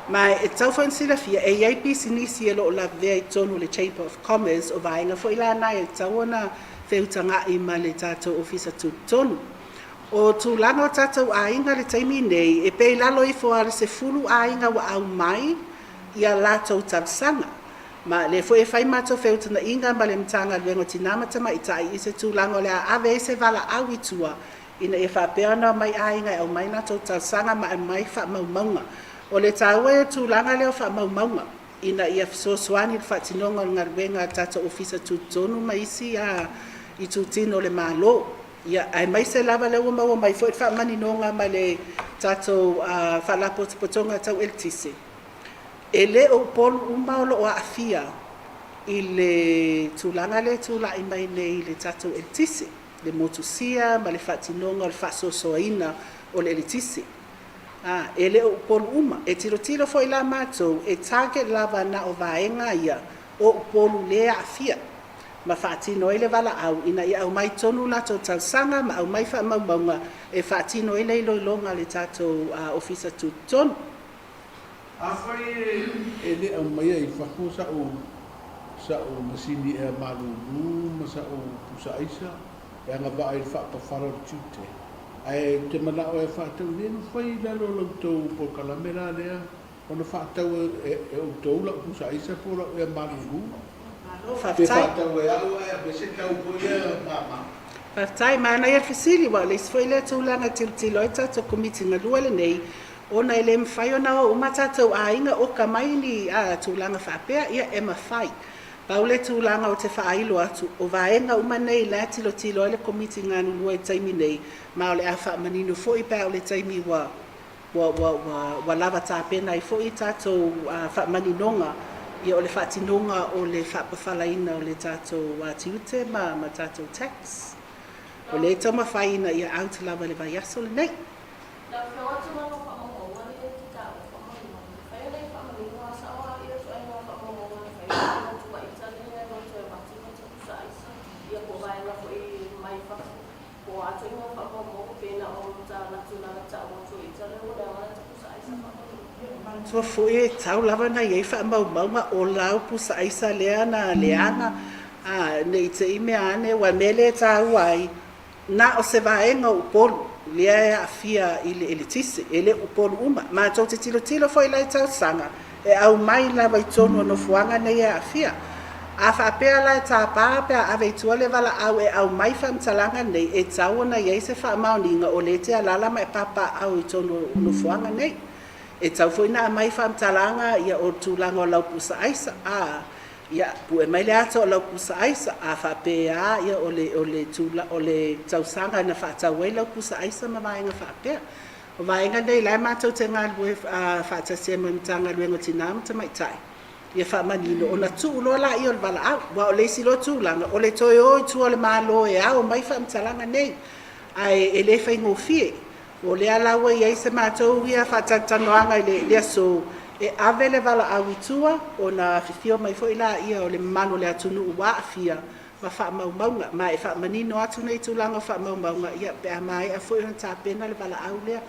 Mai e tau whansila fia e iai pisinisi e lo la vea I tonu le Chamber of Commerce o vaenga foi la nai e tau ona whiutanga I ma le tātou ofisa tūtonu. O tūlanga o tātou ainga le taimi nei e pei lalo I foare se fulu ainga wa au mai ia lātou tausanga. Ma le foi e whai mātou whiutanga inga ma le mtanga luenga tinama tama I tai I se tūlanga o le ave se vala au I tua ina e whapeana mai ainga au mai lātou tausanga ma e mai wha maumaunga. O le tāua e tūlanga leo wha maumaunga. ina ia fesoasoani le faatinonga o le galuega tatou ofisa tutonu ma isi i tutino le malo ia ai mai se lava le ua maua mai foi le faamaninoga ma le tatou faalapotopotoga tau eltise e lē o upolu uma o loo aafia i le tulaga le tulaʻi mai nei le tatou eltise le motusia ma le faatinoga o le faasoasoaina o le elitisi e lē o upolu uma e tilotilo foʻi la matou e target lava na o vaega ia o upolu lē aafia ma faatino ai le valaau ina ia au mai tonu latou tausaga ma au mai faamaumauga e faatino ai le iloiloga le tatou ofisa tutonu Afai e le au mai ai whako sa o masini e malulu, ma sa o pusaisa, e anga ba ai whakawhara tute. Ai te mana o e whātau ne no whai lalo lau tau po kalamera lea, o na whātau e o tau lau pusaisa po lau e malulu. Te whātau e au e a bese tau po e mama. Whaftai, mana ia whisiri wa, le sfoi le tūlanga tiltilo e tato komiti ngā lua le nei, ona ele mwhai ona o umatatou a inga o ka mai ni tūlanga whapea, ia e mawhai. Pau le tūlanga o te whaailu atu, o vaenga uma nei le tilo tilo ele komiti ngā lua e taimi nei, ma o le a whaamaninu fo i pēo le taimi wa lava tāpena i fo i tatou whaamaninonga, ia o le whaatinonga o le whaapawhalaina o le tatou tiute ma tatou tax. O le tama whaina ia au te lava le vai aso le nei. Tua fue tau lava na iei wha mauma o lau pusa aisa lea na leanga nei te ime ane wa mele tau ai na o se vaenga upolu lea a fia ili elitisi ele upolu uma ma tau te tilo foi lai tau sanga e au mai lava i tonu no fuanga nei a fia a whapea lai tā pāpea a veitua le wala au e au mai whamtalanga nei e tau na iei se wha mauninga o le te alala mai papa au i tonu no fuanga nei e tau foi na mai whamtalanga ia o tūlanga o lau pusa aisa ia pu e mai le ato o lau pusa aisa a whapea ia o le tausanga na whaatau e lau pusa aisa ma vaenga whapea o vaenga nei lai mātou te ngā lue whaatasia mai mtanga lue ngo tinama ta mai tai ia whaamanino o na tūlo la i o le wala au wa o le silo tūlanga o le toi oi tu o le mālo e au mai whamtalanga nei ai e le whai ngofie o le alaua iai se mātou ia whaatantanoanga i le aso e ave le wala awitua o na whiwhio mai fo ila ia o le mano le atunu ua afia ma whaamaumaunga ma e whaamanino atu nei tūlanga whaamaumaunga ia pe a mai a fo i hon tāpena le wala au lea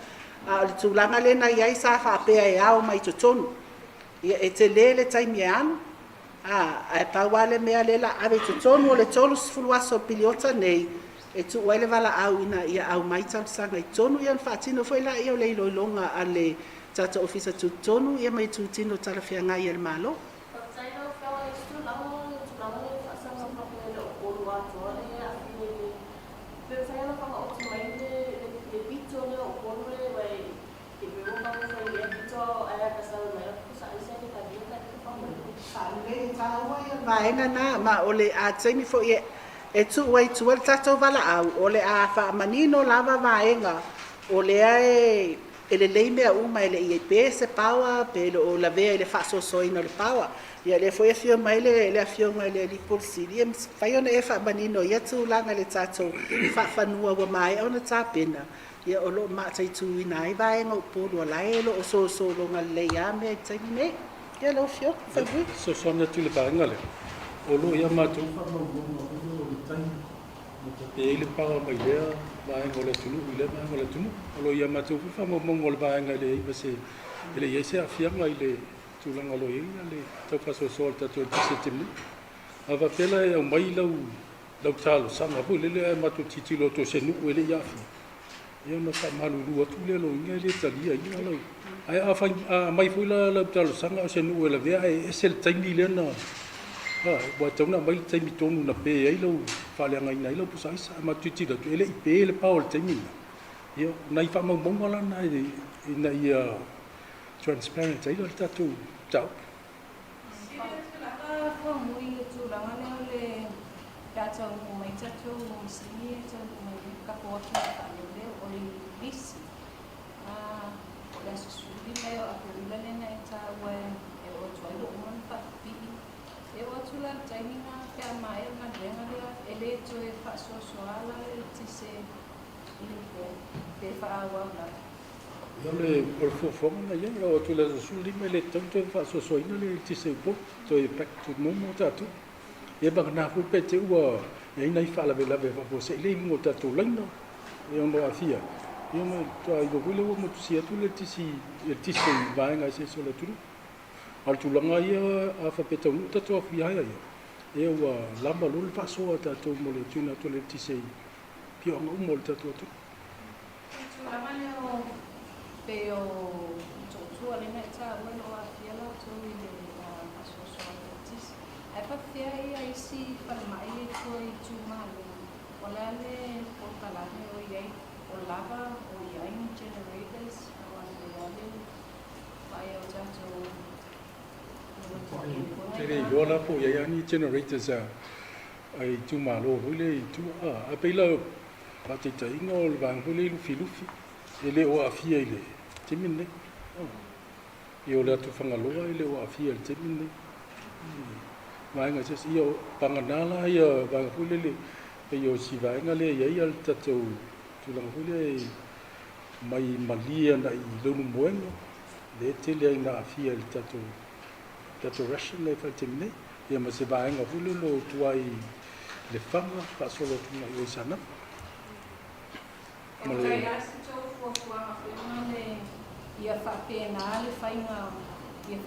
a o le tūlanga le na iai sa whaapea e au mai totonu ia e te le taimi e anu a e pauale mea le la ave totonu o le tolu sifuluaso piliota nei e tu wai le wala au ina ia au mai tausanga i tonu ia whaatino fo ila ia o le iloilonga a le tata ofisa tu tonu ia mai tu tino tarafia ngai el malo. Vaenga na ma ole a taimi fo ia e tu wai tu el tata wala au ole a fa manino lava vaenga ole ai ele lei mea uma ele ia pe se paua pe o la vea ele faso soina le paua ia le foi afio mai le afio mai le li polisi fai ona e fa manino ia tu langa le tato fa fanua wa mai ona tapena ia o lo ma tai tu ina i vai ngo polo la elo o so lo nga le ia me tai me ia lo fio fa bu so sona tu le banga le o lo ia ma tu fa mo tai e le paua mai lea vaenga o le tunu i le vaenga o le tunu o lo ia matou fa mo o le vaenga i le iwa se ele ia se afianga i le tūlanga lo ia le tau paso tatou e tise timu a vapela e au mai lau talo sanga po le e matou titilo to se nuku ele ia afi ia na ka malulu atu le lo inga le talia ia lau ai a mai fui lau talo sanga o se nuku ele vea e se le taimi le na wa tauna mai taimi tonu na pe ai lau whaleanga ina ilo pusa isa ma tuti da tu ele ipe ele paul taimi ia nai fa mau mala na ina ia transparent ai lo tatu tau tātou mai tātou mo sini tātou mai kapoaki leo o lisi. O le susuli leo a perila lena e tāua e o tuailo o man whakapi. E o atula tainga kia mai o na renga lea e le to e whaasosoala e tise i te whaawa la. Ia le orfofonga na ia o atula susuli me le tautua whaasosoina le tise upo to e back to normal tātou. Ia baka nā fupe te ua e ina I whaalawe lawe whapo se le ingo tātou laina e ono a fia. Ia mai toa I wawile ua motu si atu le tisi I vaenga se so le turu. Al tulanga ia a whapeta unu tātou a fia ia. Ia ua lamba lule whaasoa tātou mo le tuna to le tisi pia anga umo le tātou atu. Tulanga leo pe o tōtua lena e tā uen o a fia la tō I le asosoa le tisi. E whawhia ia isi whalamai e koe I tūmalu. O lale o kalame o iei o lava o iei generators o ane ale whae o tātou Tere I ola po iei ani generators ai tūmalo hule I tū a peila pate ta inga o le vang hule lufi lufi. E le o a fia I le timine. I o le atu whangaloa I le o a fia I le timine. Vaenga se ia panganala ia vanga hule le e o si vaenga le ia al tatou tulanga hule mai malia na I lunu moenga le tele ai na afia le tatou ration le faltemine ia ma se vaenga hule lo tuai le fanga pa solo tuna I sana e kai asi tau fuafuanga whenga le ia whapena le whainga ia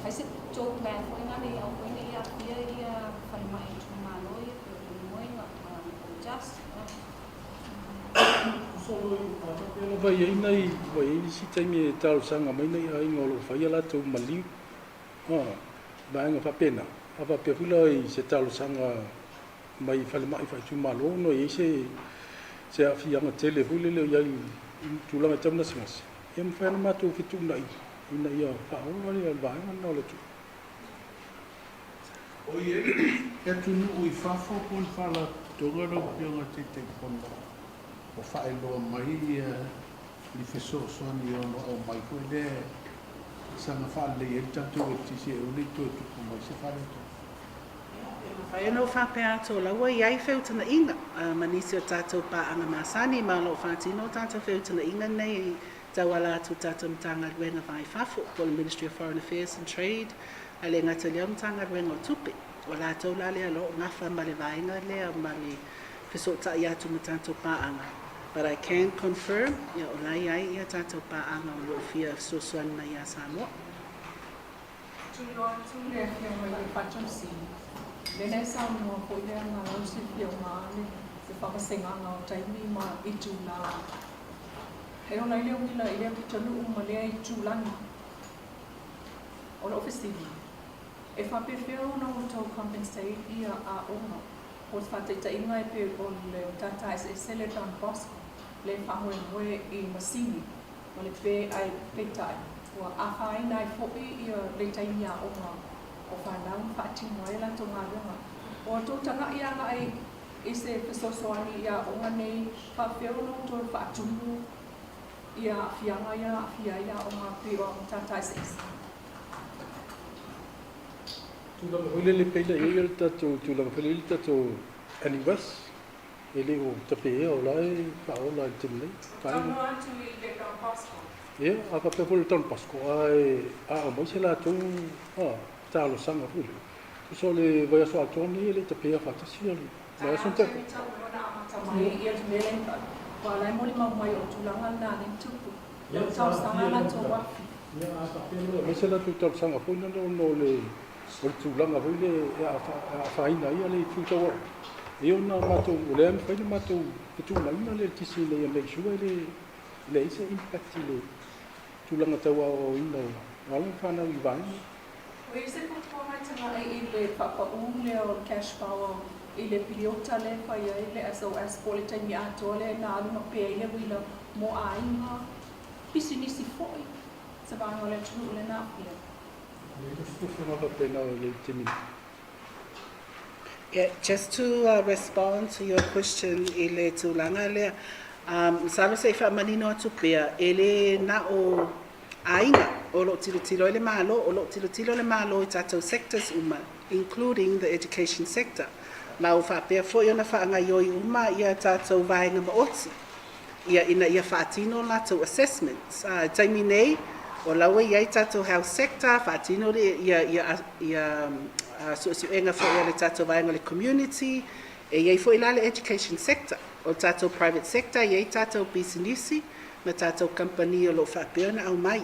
haise tō plan whenga le au whenga ia pia ia whaimai tūmalo ia pe moenga o just vai ai nei vai si taimi e tau sanga mai nei ai ngolo whaia la tau maliu vaenga whapena apa pe hula I se tau sanga mai whalimai whai tūmalo no I se a whianga tele hule leo iai tūlanga tauna singasi ia mwhaina mātou fitu nai ina ia whaonga ni al vaenga na le tu. O ie, e tunu ui whafo pun whala tongaro pianga te konda. O whaeloa mai ni wheso soani ono o mai koe le sanga whale e tatu e tisi e uli tu e tuku mai se whale tu. Whai anō whapea tō laua iai whiutana inga. Manisi o tātou pāanga māsani, mālo whātino tātou whiutana inga nei tawala tu tātou mtanga ruenga vai whafo po le Ministry of Foreign Affairs and Trade, a le ngata lea mtanga ruenga o tupe. O lātou la lea lo ngafa ma le vaenga lea ma le whisota I atu ma tātou pāanga. But I can confirm, ia o lai ai ia tātou pāanga o lo fia sosuan na ia Sāmoa. Tuloa tu le fia mai le patamsi. Lena Sāmoa po le ngā lausi fia ngāne se whakasenganga o taimi ma I tūlā. He ona I leo wila I leo ki tonu ma lea I tūlani. O le ofisini. E whapewhia ona o tau compensate ia a onga. O te whateita inga e pe o le tata e sele Don Bosco. Le whahoe moe I masini. O le pe ai peitai. Ua awhaina I fo'i ia le taimi a onga. O whanau whaatinga e la tō ngā runga. O tō tanga ia nga I se whesosoani ia onga nei. Whapewhia ona o tō whaatumu. Ia fianga ia fia ia onga pe o tata e sele. Tulanga hule le peila ia le tatou tulanga hule le tatou aniwas e le o tapea o lai whaola I timlei. Tano atu I le Don Bosco. Ia, a whapewhia le Don Bosco a mai se la tau tālo sanga hule. So le vai aso atoni le tapea whatasi ali. Vai aso te. Mai ia te mele wa lai moli mai o tulanga na le tupu. Tau sanga la tō wafi. Ia, a whapewhia mai se la tau sanga hule no le o le tūlanga hoi le a whaina ia le tūtawa. E ona mātou, o le ami whaina mātou tūna ina le tisi le ia make sure le isa impact le tūlanga taua o ina o alang whanau I vaina. O I se kukua mai tanga I le papa le o cash power I le piliota le whai ai le SOS po le taimi ato le na alunga pia I le wila mo a inga pisi nisi foi sa vanga le tunu le na pia. Yeah, just to respond to your question, ele tūlanga lea, salo se wha manino atu pea, ele na o ainga, o lo tilo le malo, o lo tilo le malo i tātou sectors uma, including the education sector. Ma o wha pea fo i ona wha yoi uma, ia tātou vaenga maoti. Ia whaatino lato assessments. Taimi nei, o laua iai tātou health sector, whaatino ia suenga fo ia le tātou vaenga le community, e iai fo ila le education sector. O tātou private sector, iai tātou businessi, na tātou company o lo whapeona au mai.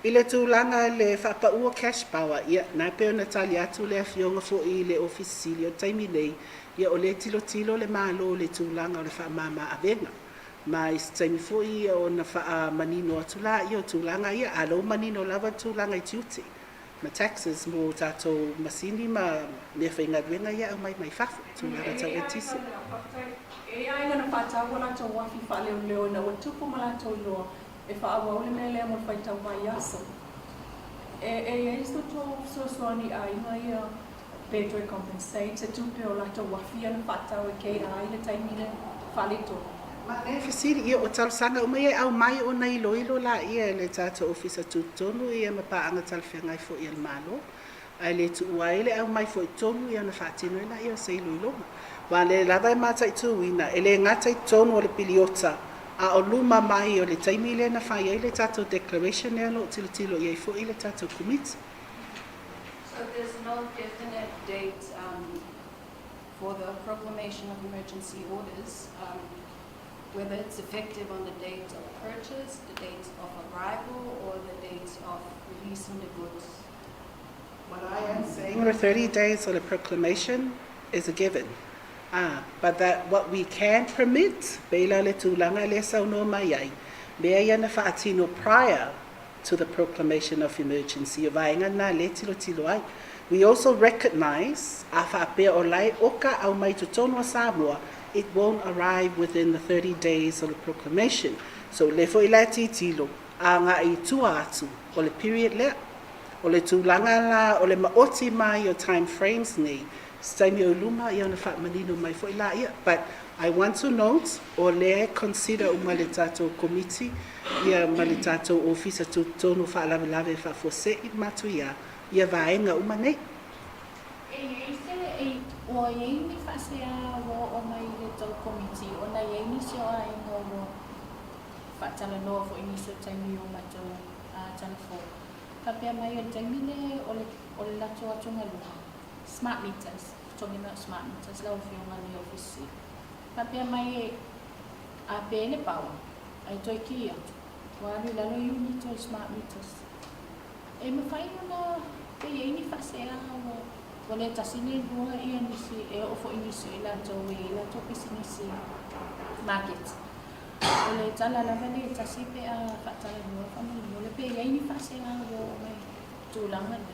I le tūlanga le whapaua cash power, ia nā peona tali atu le awhionga fo i le ofisili o taimi nei, ia o le tilo le malo le tūlanga o le whamama avenga. Mai taimi foi o na wha manino atu la i o tūlanga ia, alo manino lava tūlanga I tiuti. Ma taxes mo tātou masini ma mea whainga ruenga ia au mai whafo, tūlanga tau e tisi. E ai ngana whātau la tau wafi whaleo leo na o tupu ma la tau loa e whaawa ole mea lea mo whai tau mai aso. E isto tō soani ai nga ia Pedro e compensate se tupe o la tau wafi ana whātau e kei ai le taimine whale tō. Ma le fisiri ia o talusanga o mai au mai o nei loilo la ia le tātou ofisa tūtonu ia ma paanga talwhengai fo ia le malo. Ai le tuuaile au mai fo I tonu ia na whaatino ila ia sei loilonga. Wa le lava e mata I tuuina, e le ngata I tonu o le piliota, a o luma mai o le taimi le na whai ai le tātou declaration ea lo tilo ia I fo I le tātou committee. So there's no definite date for the proclamation of emergency orders, whether it's effective on the date of purchase, the date of arrival, or the date of releasing the goods. What I am saying, the 30 days of the proclamation is a given. But that what we can permit, beila le tūlanga le sauno mai ai, mea ia na whaatino prior to the proclamation of emergency, o vaenga na le tilo ai. We also recognize, a whaapea o lai oka au mai tutono a Sāmoa, it won't arrive within the 30 days of the proclamation. So le fo ila titilo, a ngā I tua atu, o le period lea, o le tūlanga la, o le maoti mai o time frames nei, staimi o luma I ona wha manino mai fo ila ia. But I want to note, o le consider o le tātou committee, ia ma le tātou ofisa tūtono wha lawe wha fose I matu ia vaenga uma nei. O iei ni whasea o mai le tau komiti, o na iei ni seo ai ngō whaatala noa fo ini so taimi o matau tala fo. Kapea mai o taimi ne o le lato atunga luha. Smart meters, talking about smart meters, lau whionga ni ofisi. Kapea mai a pēne paua, ai toi ki atu. Wāri lalo unit o smart meters. E mawhai ona pe iei ni whasea o le tasine lua ia nisi e ofo inisi I lato e lato pisinisi market. O le tala lava le tasi pe a whaatala lua whamanu. O le pe iei ni whasea o mai tūlanga le.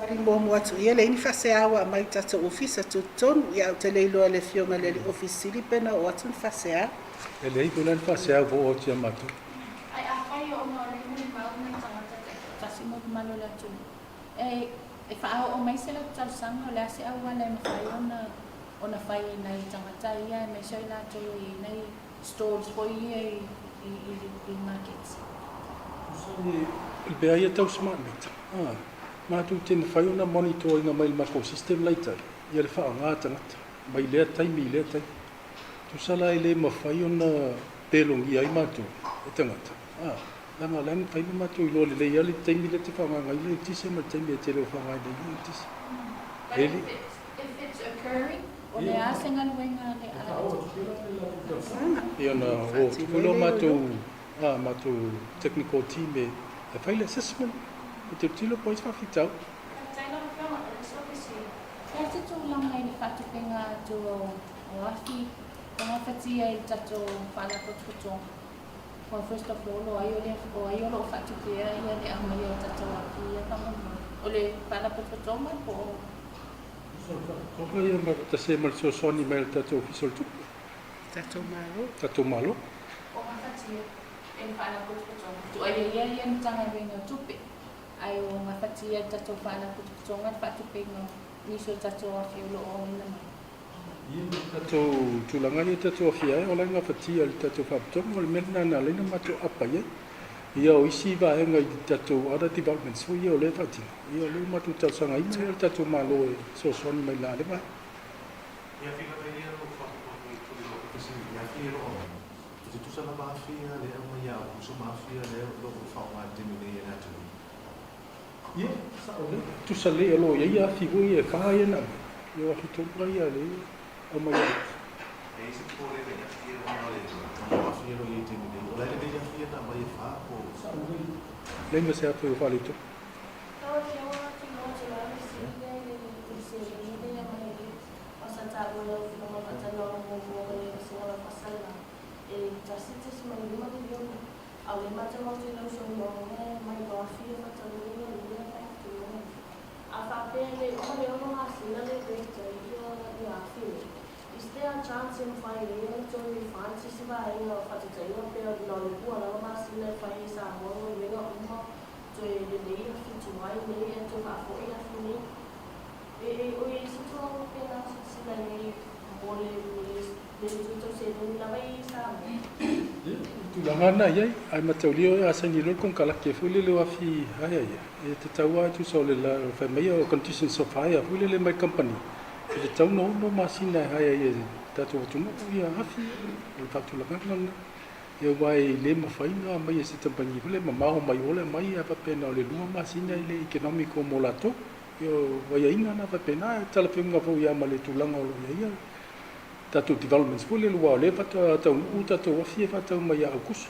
Wari mōmu atu ia le ini whasea awa mai tātou ofisa tūtonu ia au te leiloa le whionga le ofisiri pena o atu whasea. E lei puna ni whasea vo o tia matu. Ai a whai o ngā ringu mau mai tangata tasi mo kumalo le atu. E whaao o mai se la talusanga o le ase awa le mawhai ona whai nei tangata ia me soi la tolo I nei stores po ia I markets. Il bea ia tau smart meter. Mātu tēnā whai ona monitoringa mai mako system leitai. Ia le wha ngā tangata. Mai lea tai, mi lea tai. Tu sala I le mawhai ona pelongi ai mātu e tangata. Langa langa whai me mātu I lole lei ali taimi le te whangai le tise ma taimi e te leo whangai le tise. Really? If it's occurring, o le asenga luenga le ala. Ia na o tukulo mātu technical team e whai le assessment. E te tilo pois whawhitau. Taina whanga o le sopisi. Kea te tūlanga I le whatupenga tu o afi, o ngā whatia I tato whalakotokotonga. Well, first of all, o ai o lo whatupea ia le amai o tato afi ia whangamu. O le whalakotokonga po. Koka ia marata se malso soni mai tato official tupu. Tato malo. O ngā whatia e whalakotokotonga. Tu ai ia ni tanga ringa tupe. Ai o ngā whatia tato whalakotokonga whatupenga niso tatou afi o loo ina mai. Tatou tūlanga ni tatou awhia o langa whatia le tatou whaptonga o le mena na leina matou apa ia. Ia o isi vaenga i tatou other developments o ia o le whatinga. Ia o le matou tausanga i mai o le tatou malo e sosoni mai la le mai. Ia whika mai rea o whakapako i tuli o kasi ia whia ro o. Te tusanga maafia le au mai au, uso maafia le au loko whaunga temine e natu. Ia, sa o le. Tusa le alo ia whigo ia kaha ia na. Ia wahi tonga ia le au mai au. E isi kore me ia whia ro o le. Maafia ro i temine. O lai le ia whia na mai e wha o. Lenga se apu e whale to. Kawa ki awa ki mo te la si ia i le se le ia mai le. Asa tāua lau whilonga matana o mo mo le se ora pasala. E tasite si mai lima le liona. Au le mata mo te lau so mo mai loa fia matana le ia mai tu. A whapea le o le ono masina le greater i a fia. Is there a chance in finding to refine si vai no whatateina pia no le bua na masina whai Sāmoa o ringa uma to e le nei a fitu mai nei e to whafo i a fini. O i si tō pena sila nei mo le tuto se duni la vai Sāmoa. Tūlanga na iai, ai matau lio e asangi lor kong kalake fule le wafi haya ia. E te taua tu sa o le la whai mai o conditions of haya fule le mai company. E te tau no masina haya ia tatou watuma ia hafi o le whatulanga ngana. Ia wai le mawhainga mai e se tampangi fule ma maho mai ole mai a whapena o le lua masina i le economico mo lato. Ia wai aina na whapena e talawhenga fau ia ma le tūlanga o lo ia. Tatou developments fule lua o le whata tau nuu tatou wafi e whatau mai a aukusu.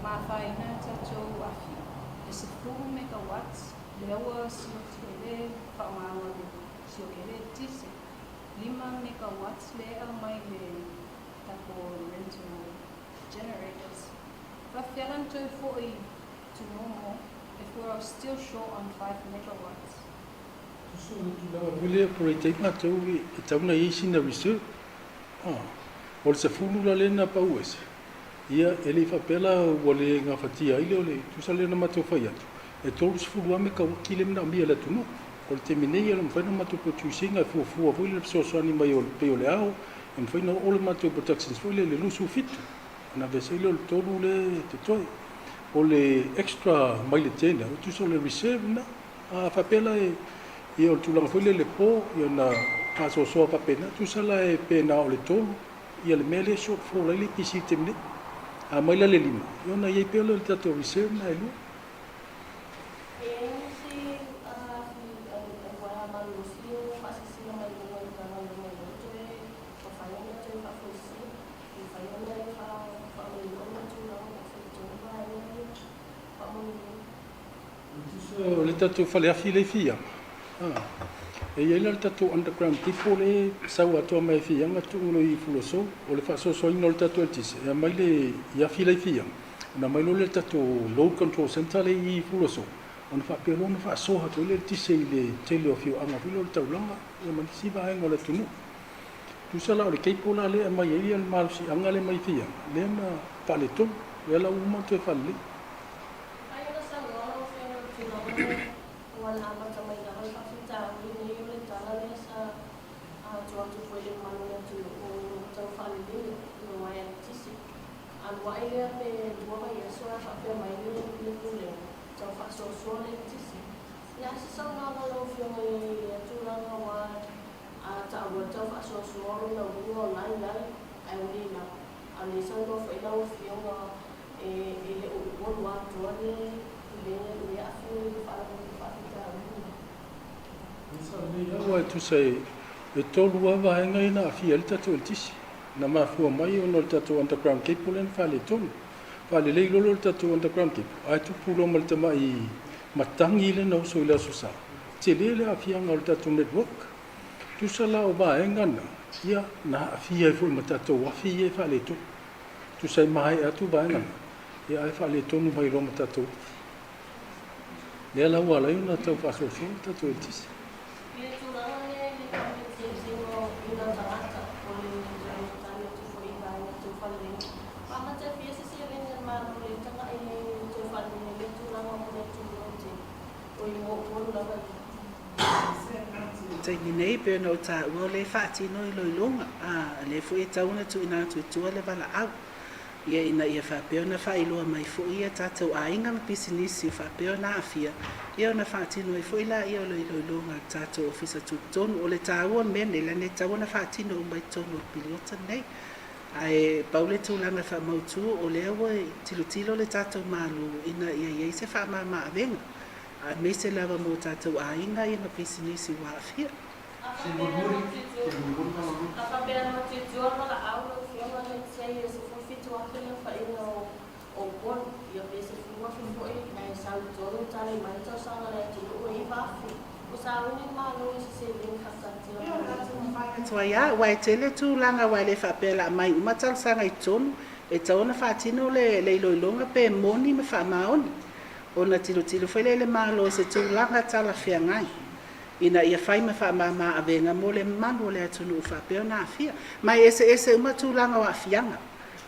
Mawhaina tatou afi. E se 4 megawatts, le aua siokele whaongawa le siokele tise. 5 megawatts le au mai le tapo rental generators. Whawhialan tau fōi to normal if we're still short on 5 megawatts. So wile operate matau e tauna i sina reserve. O le se fulu la lena pauese. Ia ele whapela o le ngā whatia ile o le tusa lena matau whai atu. E tolu se fulu ame ka wakile mna amia le tunu. O le teminei ala mwhaina matau po tuisinga e fuafua fwile le psosoani mai o le peo le ao. E mwhaina o le matau protections fwile le lusu fitu. Na vese ile o le tolu le te toi. O le extra mai le tena. O tusa o le reserve na. A whapela e ia o le tūlanga fwile le po. Ia na kāsosoa whapena. Tusa la e pena o le tolu. Ia le mele shortfall ai le pisi teminei. A mai la le lima. Ia na iei peo le tatou reserve na e lua. Le tatou whale afi le fia. E iei la le tatou underground people le sau atoa mai fianga tūngolo i fuloso o le whaasosoina o le tatou altise. Ia mai le i afi le fia. Na mai lo le tatou load control center le i fuloso. Ona whapelo na whaasoha to le tise i le tele o fio anga filo le taulanga. Ia manisi vahenga o le tunu. Tusala o le keipola le mai e le malusi anga le mai fia. Le na whale tonu. Ia la uma to e whale le. Ia tu sei e tolu ava henga ina afi el tatou tisi. Na mafua mai o le tatou underground cable en whale tonu. Whale lei lolo le tatou underground cable. Ai tu pulo ma le tama i matangi le na so ila sosa. Te le afi anga o le tatou network. Tu sala o va henga na. Ia na afi e fu ma tatou afi e whale tonu. Tu sei mai atu va henga na. Ia ai whale tonu mai lo ma tatou. Le la wala i na tau whasoso tatou tisi. taimi nei pe no ta ua le whaatino I loilonga. Le fu e tauna tu ina tu tua le wala au. Ia ina ia whapeo na whailoa mai fu ia tātou ainga ma pisinisi whapeo na awhia. Ia ona whaatino e fu ila ia o loilonga tātou ofisa tu tonu. O le tāua mene la ne tāua na whaatino o mai tonu o piliota nei. Ai paule tūlanga whamautu o le awa tilo le tātou malu ina ia se whamama avenga. Me se lava mo tātou ainga ia ma pisinisi wa awhia. Toia wai tele tu langa wai le whapela mai umatal sanga I tonu e taona whaatino le loilonga pe moni me whamaoni ona tilo foi le malo se tu langa tala whiangai ina ia whai me whamama avenga mo le manu le atunu whapeo na awhia mai ese umatu langa wa whianga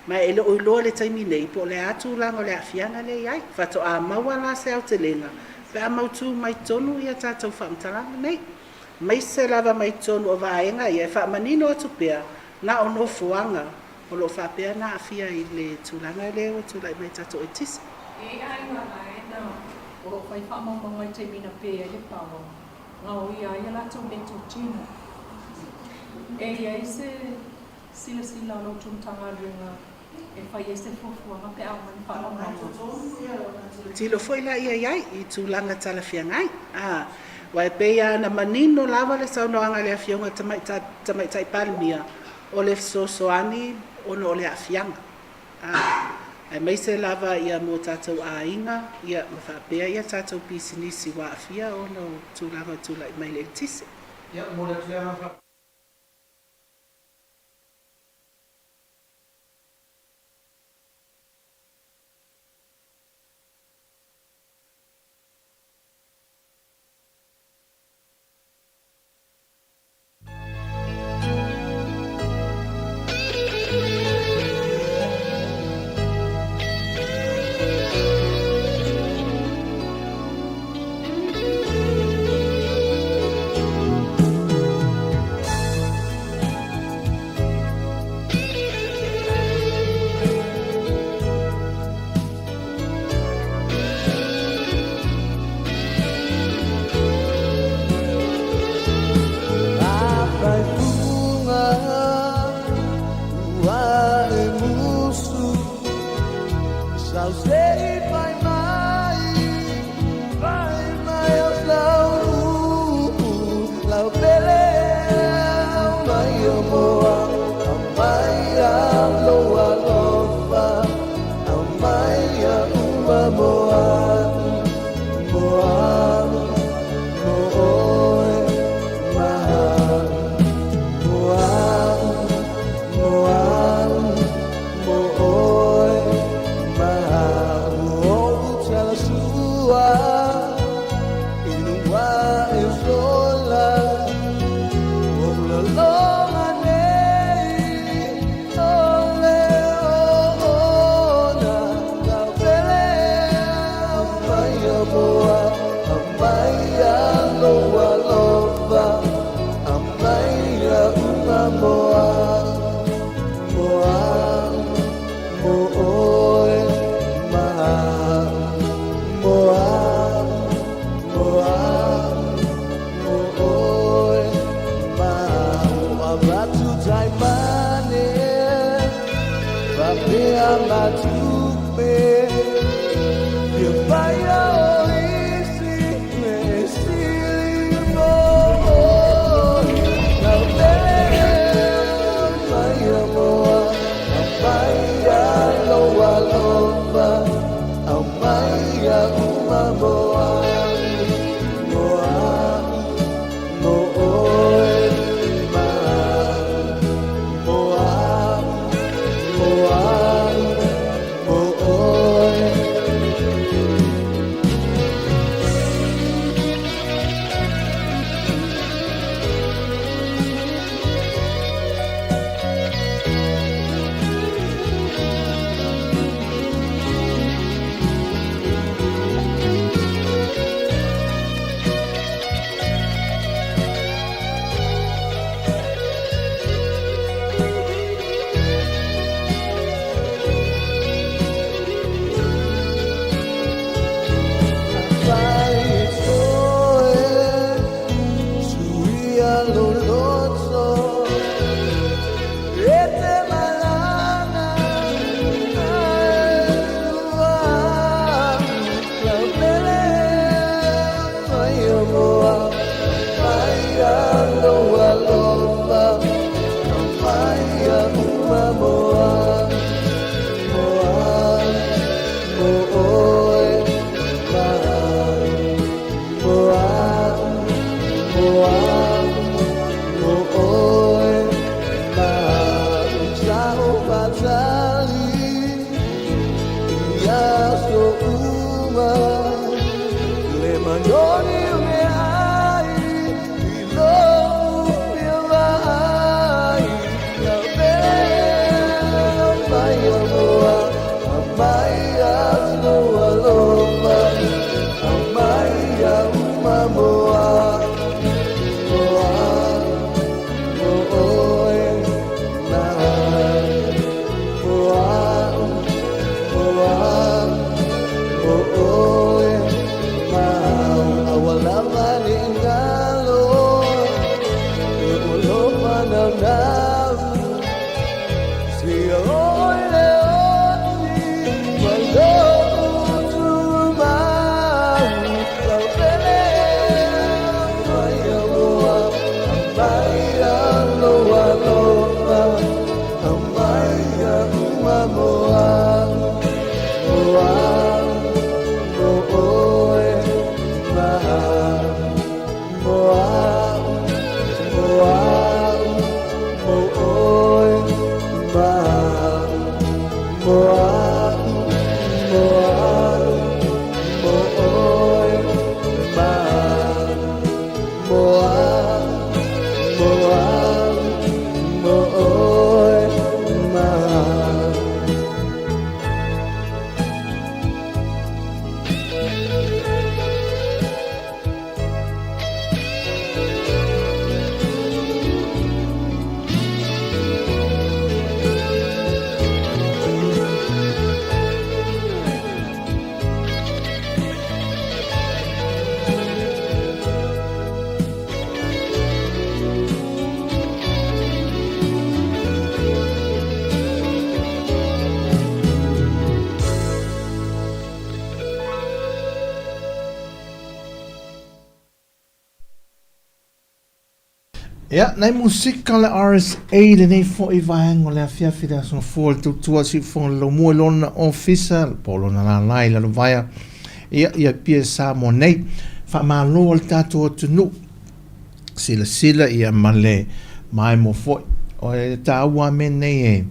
mai ele oiloa le taimi nei po le atu langa le awhianga le iai whato a maua la se au te lenga pe a mautu mai tonu ia tātou whamtalanga nei mai se lava mai tonu o vaenga ia whamanino atu pea na ono fuanga o lo whapea na awhia I le tūlanga le o tūlai mai tātou e tisi E ai ngā e nā, o whai whamamanga I te mina pēa I pawa. Ngā o ia la tau le tō tina. E ia I se sila lo tūntanga runga, e whai e se fufuanga pe au mani whamamanga. Tilo foi la ia iai I tūlanga tala whiangai. Wai pēia na manino lava le saunoanga le awhionga tamai tai palmia o le sosoani ono o le awhianga. Ai mai se lava ia mo tātou ainga, ia mawhapea ia tātou pisinisi wa awhia o no tūlanga tūlai mai le tise. Ia, mo le tūlanga Ja, nei musika le RSA le nei fo I vaenga le afia fida so for Tautua si fo lo mo lona officer polo na la lai la vaia ia pia Sāmoa nei fa ma lo al tato tunu sila ia male mai mo fo o Tautua men nei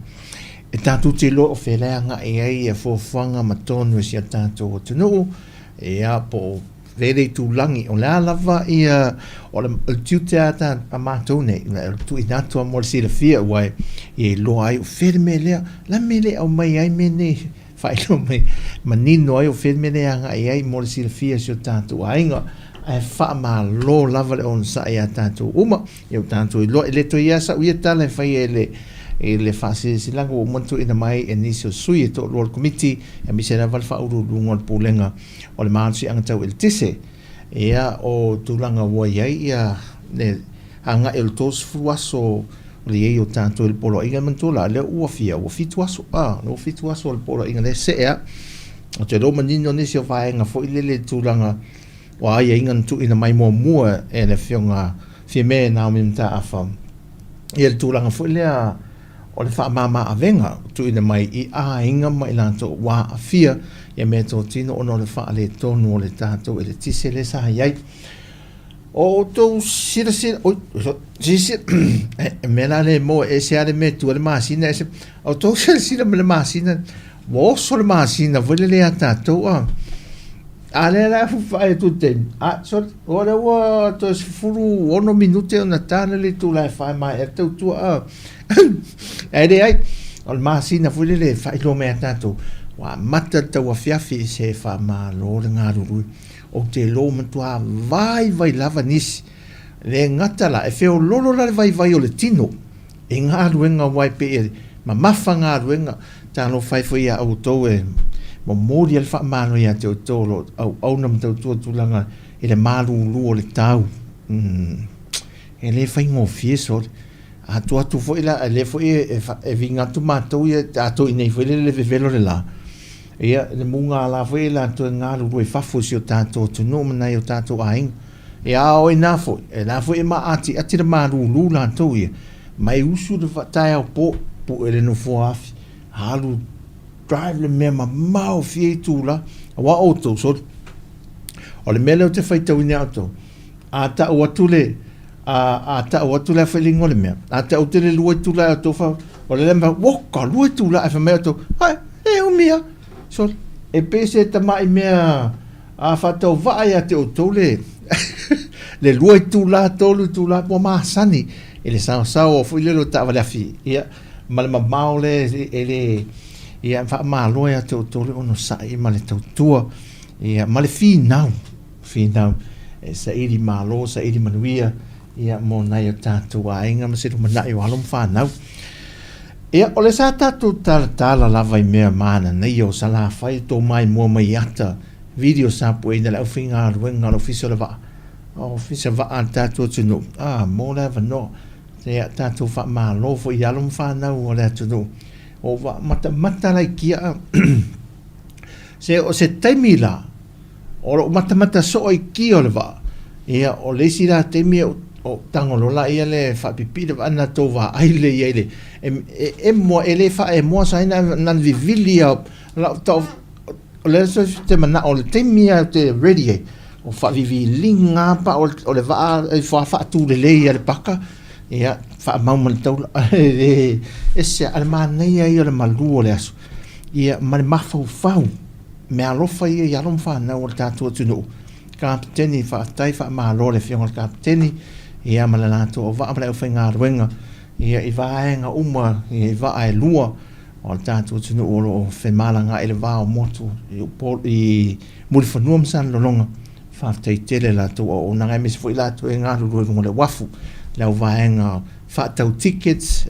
e tatu te lo o felenga ia fo fanga matonu si tato tunu ia po vele tu langi o la lava ia o le tuteata a matou nei tu inato a mor sila fia wai e lo ai o fermele la mele au mai ai mene fai lo mai manino ai o fermele anga ai mor sila fia so tanto ainga e fa ma lo lava le on sa ia tanto uma eu tanto lo le to ia sa ia tala fai ele fase silango o montu ina mai inisio sui to lord committee e mi se val fa uru ngol pulenga o le mansi anga tau el tise ia o tulanga wa ia ne anga el tos fuaso le ia tanto el polo inga mentula le u fia o fituaso no fituaso el polo inga le se ia o te roma nino nisio fa inga fo ile tulanga wa ia inga tu ina mai mo mua e le fionga fime na minta afa ia tulanga fo ile o le wha mama a venga tu ina mai I a inga mai lanto wa a fia ia me tō tino ono le wha le tonu o le tātou e le tise le saha iai o tō sira oi me la le mo e se ale me tu le maasina e se o tō sira me le maasina wo so le maasina vile le a tātou a le la whae tu te so o le wa tō furu ono minute o na tāna le tu lai whae mai e tau tua e re ai o le maasina vile le whae lo me a tātou wa mata tau a fiafi se wha ma lo le ngā rurui o te lo matua vai lava nisi le ngata la e feo lolo la le vai o le tino e ngā ruenga wai pe e ma mafa ngā ruenga tano whai fwai a au tau e mo mori al wha mano ia te o tau lo au nam tau tua tulanga e le maru o le tau e le whai ngō fiesor a tu fwai la le fwai e vingatu mātou ia ato i nei fwai le vevelo le la ia le munga la foi la to ngalu roi fafu si o tato to no mana o tato aing ia o ina foi e la foi ma ati le maru lu la to ia mai usu de fatai o po ele no fo af halu drive le mema mau fie tu la wa auto so o le mele o te fai tau ni auto a ta o tule a ta o tule fa lingo le me a ta o tele lu tu la to fa o le lema woka lu tu la fa me to ai e o mia so e pese ta mai mea a fatau vai a te o tole le luai tu la tolu tu la po masani ele sa o foi le ta vale afi ia mal maule ele ia fa ma loia te o tole ono sai mal Tautua ia mal fi now e sa iri malo sa iri manuia ia mo nai o tatua inga ma se do manai o alom fa now ia o le sa tatu tala lava I mea mana nei o sa la fai tō mai mua mai ata video sa pue ina le au whinga ruenga lo fiso le va o fiso va an tatu tunu mo le vano te a tatu wha maa lo fo I alum whanau o le tunu o va mata lai kia se o se teimi la o mata so I kia o le va ia o le si la teimi o tangolo la ia le fa pipida ana to va aile ile e mo ele fa e mo sa nan vivilia la to le so te mana o le temia te ready o fa vivi linga pa o le va e fa tu le ia le paka ia fa mau mal tau e se al manei ai le malu le aso ia mal mafu fau me alofa ia rom fa na o tatu tunu kapteni fa tai fa malo le fiong kapteni ia malana to va bla o fenga ruenga ia i vaenga uma i va ai lua o tatu tunu o fe malanga ele va o motu i mul fanuam san longa fa tai tele la to o na mes foi la to nga lu le wafu la vaenga fa tau tickets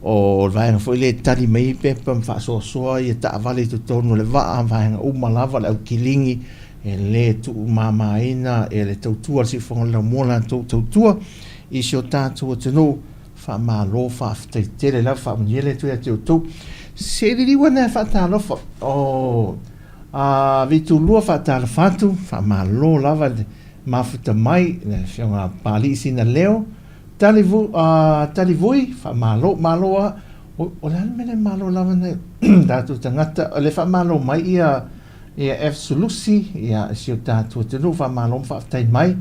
o vaenga foi le tali mai pe fa so i ta vale to tonu le va vaenga uma lava le kilingi e le tu mama ina e le tautua si fonga la mola tautua i sio tatu tunu fa malo fa tele la fa miele tu e tu se li wana fa ta lo fa o vitu lua fa ta fatu fa malo lava mafuta mai le fiona pali sina leo tali voi fa malo o la mele malo lava ne tatu tangata le fa malo mai ia F solusi ia sio tatu tunu fa malo fa tai mai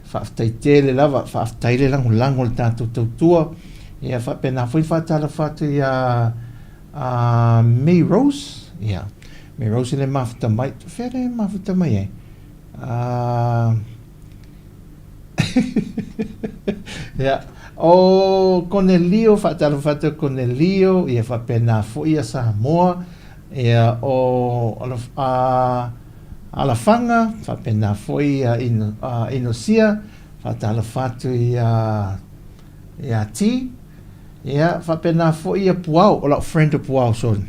fa tai tele lava fa tai le lango tatu tua ia fa pena foi fa tala fatu ia May Rose ia May Rose le mafuta mai fere mafuta mai ia o Cornelio fa tala fatu Cornelio ia fa pena foi ia Sāmoa ia o alafanga fa pena foi inosia fa tala fatu ia ti ia fa pena foi ia puau o la friend of puau son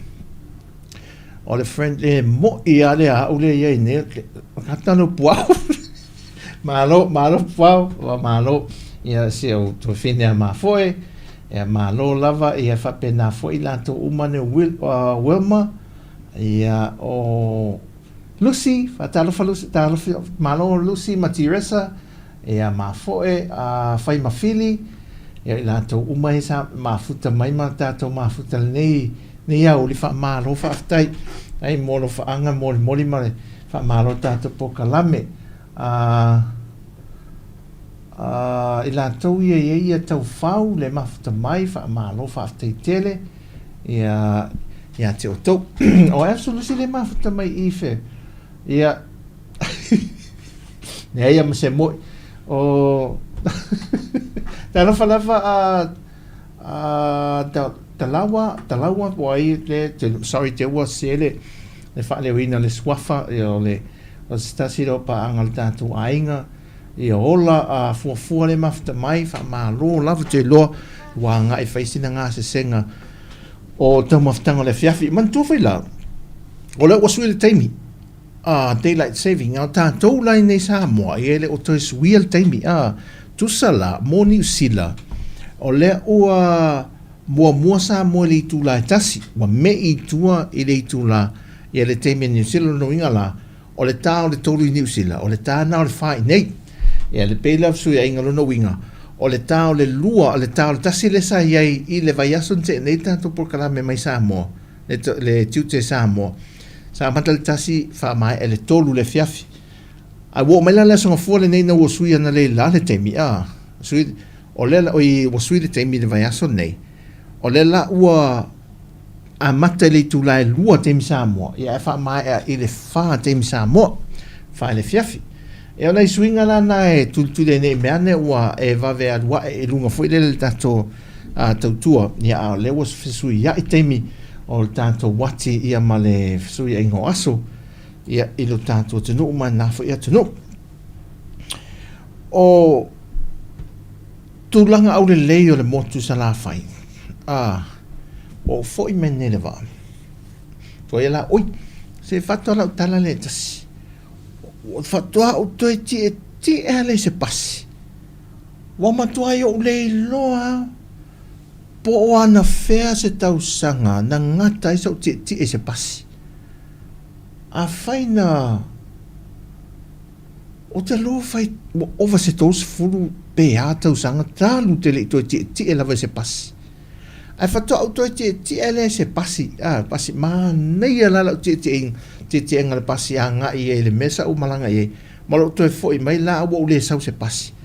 o le friend mo ia le a ule ia ne kata no puau malo puau o malo ia se o to fine ma foi ia malo lava ia fa pena foi la to umane Wilma ia o Lucy fatalo Lucy talo malo Lucy Matiresa ia ma foi fai ma fili ia la to umai sa ma futa mai ma tato ma futa nei ia o li fa malo fa tai ai molo fa anga moli male fa malo tato pokalame ila to ia tau fau le ma futa mai fa malo fa tai tele ia te o to o absolutely le ma futa mai ife ia ne ia se mo o tala falafa talawa wai le sorry te was sele le fa le wina le swafa le o stasi do pa angal tatu ainga e ola fu le mafta mai fa malo lava te lo wa nga e faisina nga se senga o te maftanga le fiafi man tu foi la o le was really taimi daylight saving au tātou lai nei Sāmoa i ele o toi suil taimi tusala mo New Zealand o le ua mua Sāmoa le itu la tasi wa me i tua i le itu la i ele taimi New Zealand no inga la o le tā o le tolu i New Zealand o le tā na o le whai nei i le peila sui a inga lono winga o le tā o le lua o le tā o le tasi le sa iai i le vaiason te nei tātou por kalame mai Sāmoa le tiute Sāmoa sa matal tasi fa mai ele tolu le fiafi a wo mai la so fo le nei na wo sui na le la le temi sui o le o i wo sui le temi le vai aso nei o le la ua a mata le tu la lua temi Sāmoa ia fa mai i le fa temi Sāmoa fa le fiafi e ona i suinga la na e tu le nei meane ua e va ve wa e lunga foi le tato tautua ia le was sui ia i temi o tātou wati ia ma le sui ingo aso ia ilo tātou tunu ma nafo ia tunu o tūlanga au le lei o le motu sa la fai o foi mene le va to ia la oi se fatto la tala le tasi o fatto o toi ti ele se pasi wa matua yo le loa po ana fea se tau sanga na ngata iso ti e se pasi a faina o te lo fai ova se tos fulu pe a tau sanga talu te le to ti e lava se pasi ai fatto auto ti ele se pasi pasi ma nei la ti ngal pasi anga i le mesa o malanga i malo to foi mai la o le sau se pasi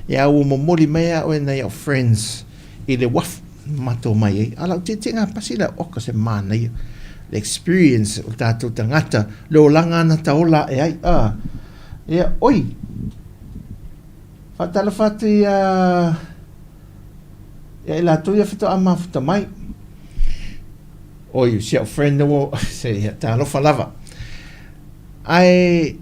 ia ua momoli mai a oe nei au friends i le wafu matou mai ai ala te ngā pasi la oka se mānei le experience o tātou tangata le o langa ana taola e ai ia oi fatala fatu ia la tu ia fito ama futa mai oi si au friend no se ia talo falava ai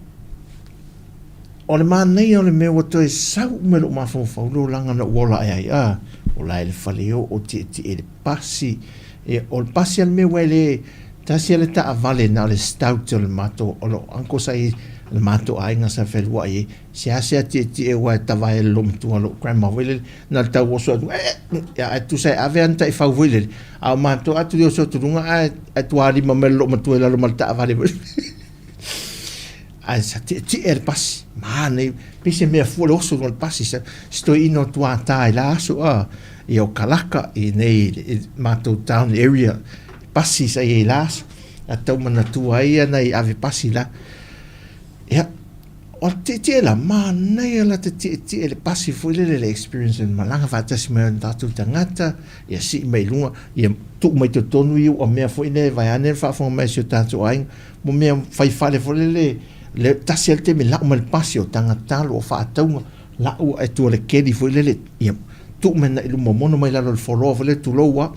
o le mānei o le mea wato e sau me lo mafofau lo langa na wola e ai o la ele faleo o ti ele pasi e o le pasi al mea wele tasi ele ta avale na le stout o le mato o lo anko sai le mato ainga sa felua e se ase ti e wa tavai lo mtu lo grandma wele na ta wo so ya tu sai ave anta e fa wele a mato atu yo so tunga a tu ali mamelo mtu la lo malta avale a sa ti er pasi mane pise me fu lo so no pasi sto ino tua tai la so e o kalaka i nei mato town area pasi sa e las a tau mana tua ia nei ave pasi la ya o te la mane la te le pasi fu le experience in malanga fata si me tatu tangata ya si me lunga ya tu mai to tonu i o me fu ine vai ane fa fo me so tatu ai mo me fai fale fu le tasi te me la o mal pasi o tangata lo fa tau la o e tu le kedi fu le ya tu me na ilu momono mai la lo follow le tu lo wa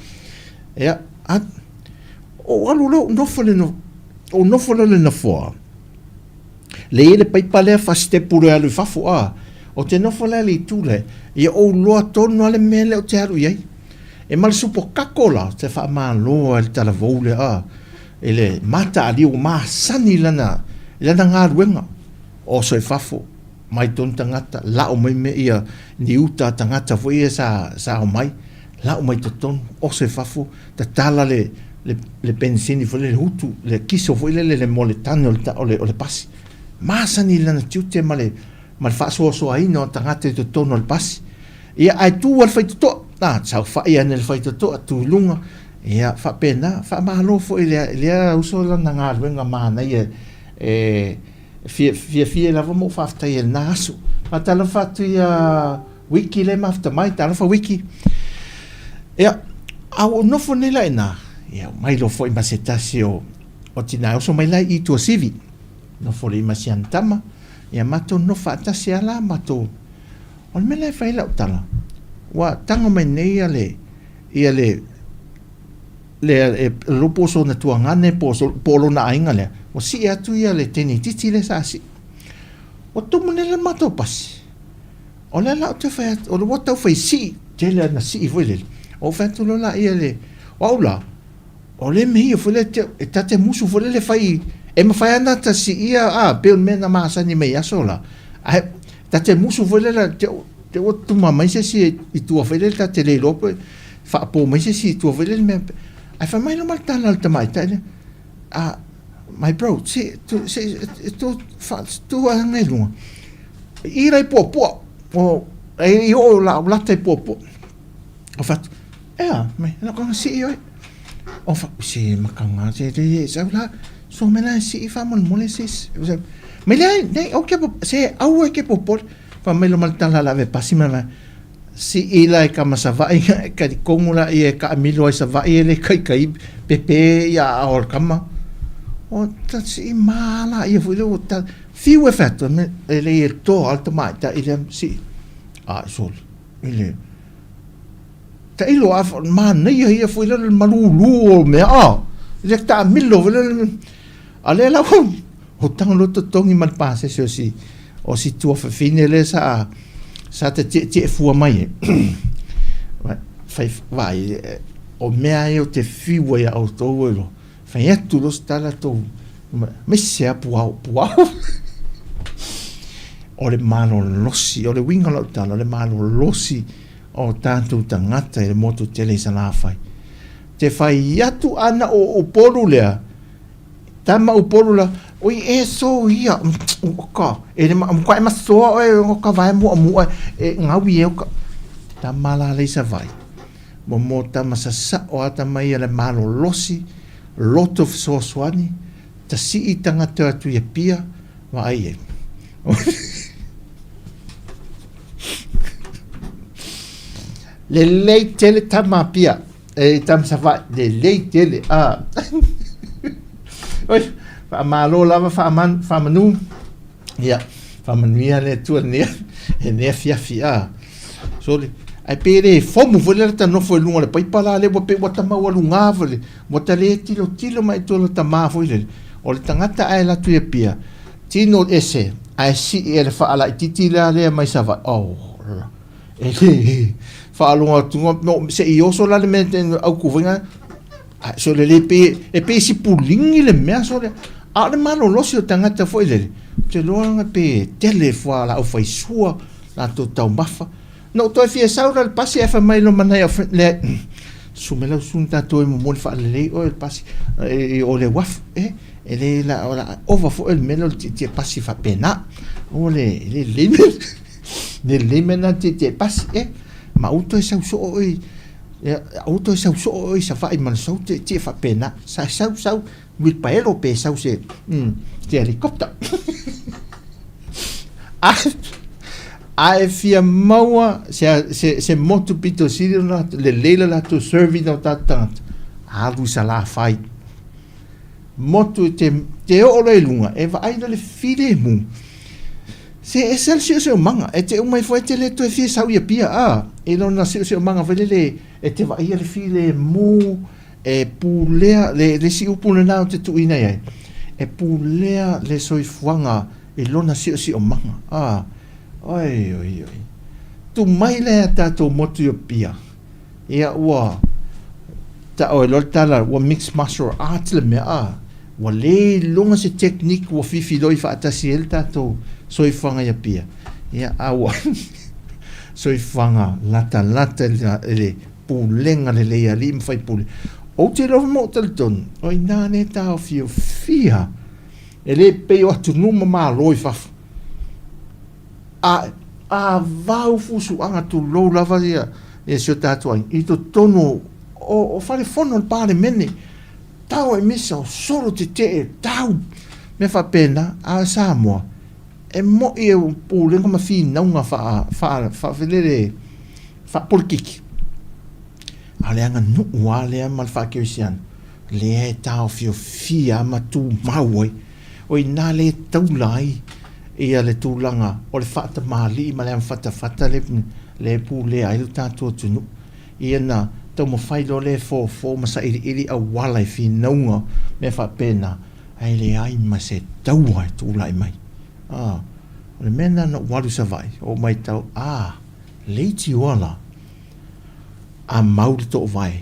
ya o alu lo no fole no o no fole le na fo le pai pale fa ste pure alu fa fo o te no fole le tu le ia o lo tonu ale mele o te alu ye e mal supo kakola te fa ma lo el tala vole ele mata ali o ma sani lana ngā ruenga o so e fafo mai ton tangata la o mai me ia ni uta tangata fo ia sa o mai la o mai ton o so e fafo ta tala le pensini fo le hutu le kiso fo le moletano o le pasi masa ni lana tiute male fa so ai no tangata to tono le pasi ia ai tu al faito to sa fa ia nel faito to tu lunga ia fa pena fa malo fo ile uso la ngā ruenga mana ia fia la mo fafta il nasu matala fatu ya wiki le mafta mai tala fa wiki ya au no fo nela ina ya mai lo fo imasetasio o tina o so mai lai i tu sivi no fo le imasiantama ya mato no fata sia la mato on me le fai la tala wa tango mai nei le lupo so na tuangane polo na ainga le o si atu ia le teni titi le sasi o tumu le mato pasi o le la te fai o le wata fai si te le na si vile o fai tu la ia le oula o le me ia fule te tate musu fule le fai e ma fai ana ta si ia pe me na masa ni me ia sola ai tate musu fule la te o tu mama se si i tu fai tate le lope fa po me se si tu fai me ai fa mai no malta na alta mai tane my bro, tu angai lunga. Irai popo, o e o la lata popo. O fat, me na kong si oi. O fa si makanga se la so me la si fa mon molesis. Me le nei o ke se au ke popo, fa me lo maltala la ve pasima si ila e kama sa vai ka kongula e ka amilo sa vai le kai pepe ya or kama. O ta si mala ia fu o ta fiu e fatto le to alto mai ta ile si sol ile ta ilo af man ia fu ile malulu me ile ta millo ale la o tang lo to tongi mal passe si o si tu fa finele sa te fu mai fai vai o me o te fiu ia o to fai tu lo stala to me se puau o le mano losi o le winga lo tala le mano losi o tanto tangata e moto tele sana fai te fai atu ana o polu lea tama o polu la oi so ia ka e ma kwa ma so e ka vai mo e ngawi e ka tama le sa vai mo tama sa o ata mai le mano losi lot of soaswani ta si i tangata atu ia pia wa ai le lei tele tamapia e tam sava le lei tele oi fa malo lava fa manu ia fa manuia le tu ne e ne fia so ai pere fomu vole ta no foi lunga le pai pala le pe wata ma wa lunga vole wata le tilo mai to ta ma foi le o le tangata ai la tu pia tino ese ai si e fa ala titila le mai sava e fa lunga tu no se io so la mente au kuvinga so le pe si pulingi le mea so le a le malo lo si o tangata foi le te loanga pe tele fa la o fai sua la to tau mafa no to fia saura le pasi fa mai lo manai le sumela sunta to mo fa le o le pasi o le waf ele la over fo el melo ti pasi fa pena o le limena ti pasi ma auto e sau so auto e sau so sa fa i man so ti fa pena sau wil paelo pe sau se ti helicopter ai fia maua se motu pito siri na le leila la to servi no tata alu sala fai motu te o le lunga e va ai le file mu se esel se manga e te mai foi te le to fia sau ia pia e no na se manga vele e te va ai le file mu e pulea le si upuna na te tu ina e pulea le soifuanga e lona se manga oi tu mai le tato motu yo pia ia wa ta o lo tala wa mix master art le mea wa le longa se technique wa fifi doi fa tasiel tato soifanga ya pia ia awa soifanga lata le pulenga le ya lim fai pul o te lo mo ton o ina ne ta o fia ele pe o tu numa ma loi fa a vau fusu anga tu lo lava ia e se tatuai i to tono o fale fono al pare mene tau e misa solo te tau me fa pena a Sāmoa e mo i un pule come fina una fa vedere fa polkiki ale anga nu wale mal fa kirsian le tau fia ma tu maui o ina le tau lai ia le tūlanga o le whata mali ma le whata le pūle ai lu tātua tunu ia na tau mo whailo le fō ma sa iri a wala i whinaunga me whapena ai le ai ma se taua e tūlai mai o le mena na walu sa vai o mai tau leiti wala a mauri to vai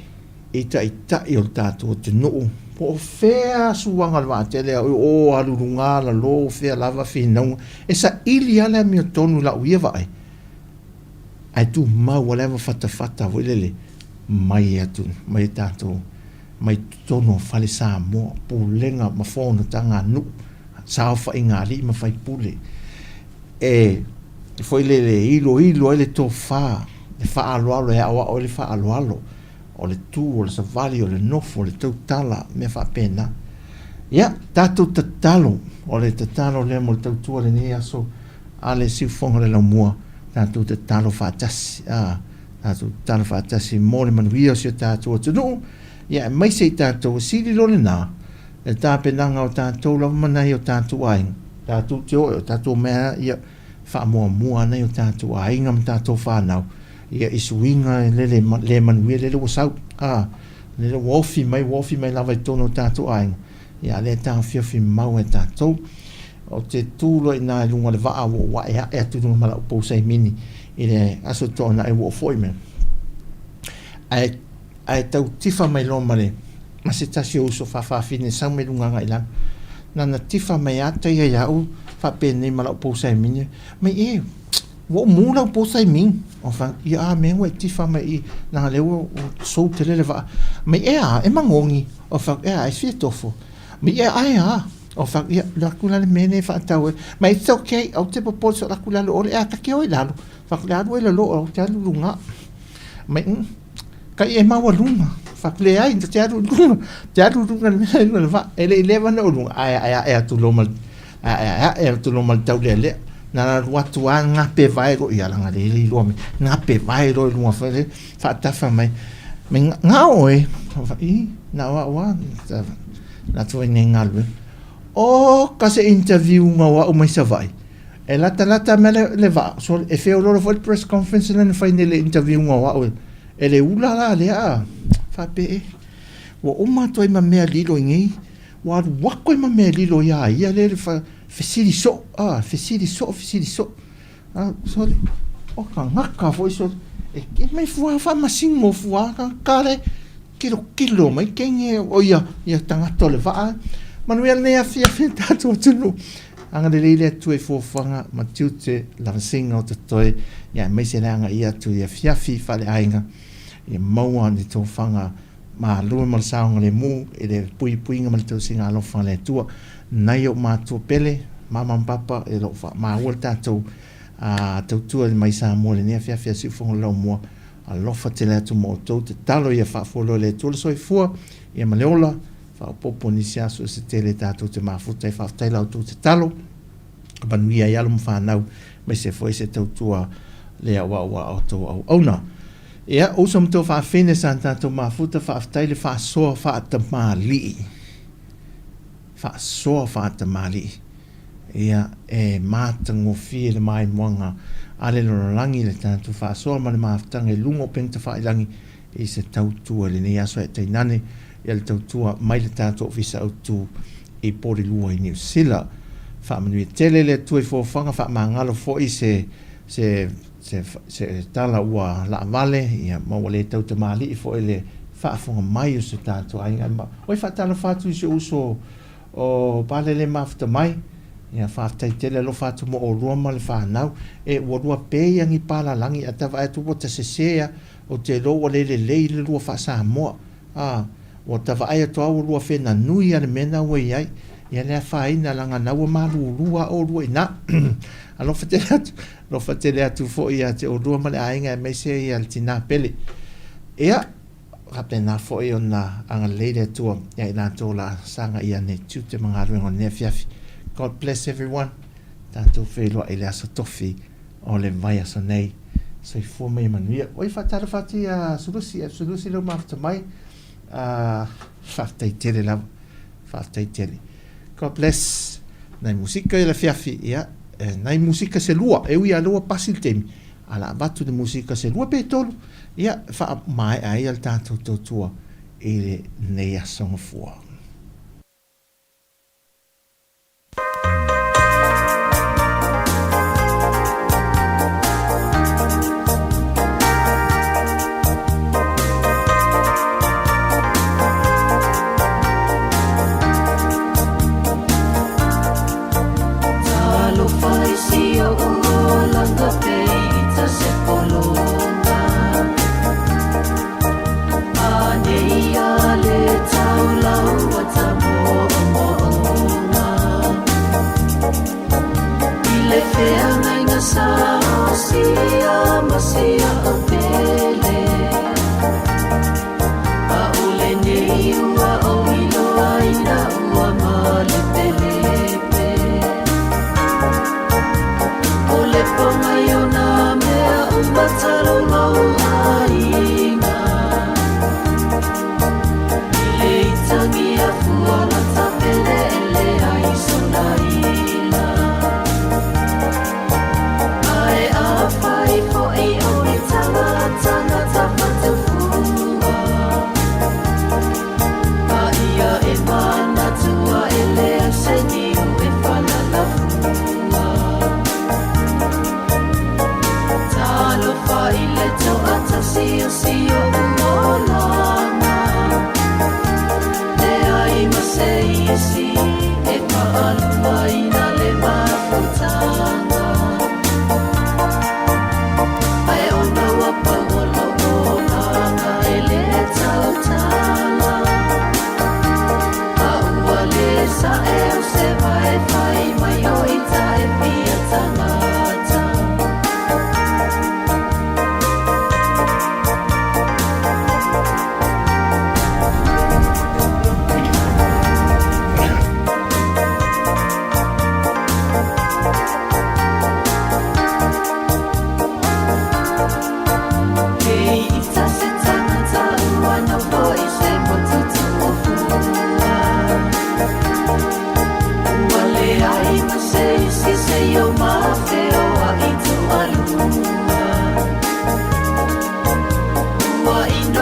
i tai o le tātua tunu po fea suanga le tele o alurunga la lo fea lava finau e sa ili ala mi tonu la uia vai ai tu ma wala fata volele mai atu mai tato mai tono fale Sāmoa pulenga ma fono tanga nu sa fa ingali ma fai pule e foi le ilo ele to fa alo e awa o le fa alo o le tu o le savali o le nofo o le tautala me fa pena ia tatou tatalo o le tatalo le mo le tautua le nei aso a le siufoga le laumua tatou tatalo faatasi tatou tatalo faatasi mo le manuia o sia tatou atunuu ia e maise i tatou sili lolena le tapenaga o tatou lava manai o tatou aiga tatou te oe o tatou mea ia faamuamua nei o tatou aiga ma tatou fanau ia isuinga le manuia le wasau le wofi mai lava i tono tatou aiga ia le tafiofi mau e tatou o te tūlo ina e lunga le waa wa e atulunga mala o pousai mini i le aso tōna e wo foi me ai tau tifa mai lo male ma se tasi o uso fine sau me lunga ngai lan nana tifa mai ata ia iau whapene mala o pousai mini mai wo mula o pousai mini o fa ia me we tifa mai na le o so tele le va mai e mangongi o fa e fie tofo mai o fa ia la kula le mene fa tau mai it's okay o te popo so la kula lo e ka ke o lalo fa la do lo o te lunga mai ka e ma wa lunga fa le ai te lunga le va ele va no lunga ai tu lo mal tau le na watu a ngape vai ro ia langa le li lo ngape vai ro lo fa tafa mai me ngao e I na wa na tu ne ngalu o ka se interview ngawa o mai sa vai e lata me le va so e fe o lo for press conference le fa ne le interview ngawa o e le ula la le a fa pe o ma to ma me lilo ngi wa ko ma me lilo ia le fa fesiri so so o ka ngaka foi so e ke mai fa masingo fua ka kare kilo mai kenge o ia tanga tole va manuel ne afia fita to tunu anga le tu e fofanga ma tute la singa o te toi ia mai se anga ia tu ia fiafi fa le ainga e maua ni to fanga ma lu mal saung le mu e le pui nga to singa lo fa le tua nai o ma tu pele mama papa e lo fa ma volta to Tautua mai Sāmoa le nea fia si fonga lau mua a lofa te lea tu mo tau te talo ia whaafolo le tula soi fua ia maleola whaapopo ni si aso se te le tātou te mafuta e whaaftai lau tu te talo panuia i alum whanau mai se foi se Tautua lea wa o tau au auna ia usa mto whaafene sa tātou mafuta whaaftai le whaasoa whaatamali ia e mātango fie le mai moanga ale lo langi le tātou whaasoa ma le maafutanga e lungo pengta whaailangi i se Tautua le nei aso e tainane ia le Tautua mai le tātou ofisa au tū i pori lua i New Zealand whaamanui tele le tue fōwhanga whaamangalo fo i se tala ua la vale ia maua le tauta mali i fo i le whaafonga mai o se tātou ainga oi whaatala whātu i se uso o pale le mafuta mai ia whaatai tele lo whātu mo o roma le whanau e warua pēiangi pāla langi a tawa e tupo ta sesea o te loa le le lua wha Sāmoa o tawa ai ato au lua whena nui ane mena ua iai ia lea whaina langa naua malu lua o lua ina a lo whatele atu fo ia te o rua male ainga e meise ia le tina pele ia rape na fo i o na anga leire atua ia ina tola sanga ia ne tute mga ruengo ne fiafi God bless everyone. Tātou whelua i le asa tofi o le vai asa nei. So I fua mai manuia. Oi whatara whati a sulusi lau mafta mai. Whaftai tere lau. Whaftai tere. God bless. Nai musika i la fiafi. Ia. Nai musika se lua. E ui a lua pasil temi. Ala batu de musika se lua pe tolu. Ia. Wha mai ai al tātou tautua i le nei asonga fua. Tau lau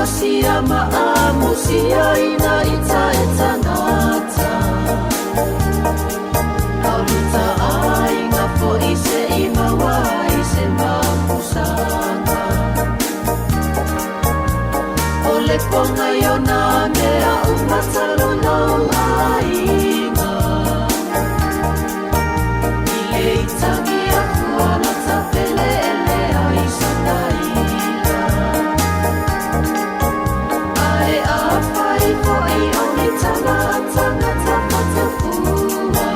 sia maamu sia ina ita e tangata Auluta ainga po ise imawa ise mapusanga Ole ponga yona mea umatalo na ainga Ile itangi akuana tapele elea isanaila Ae awhai po i oni tanga tanga tapata fua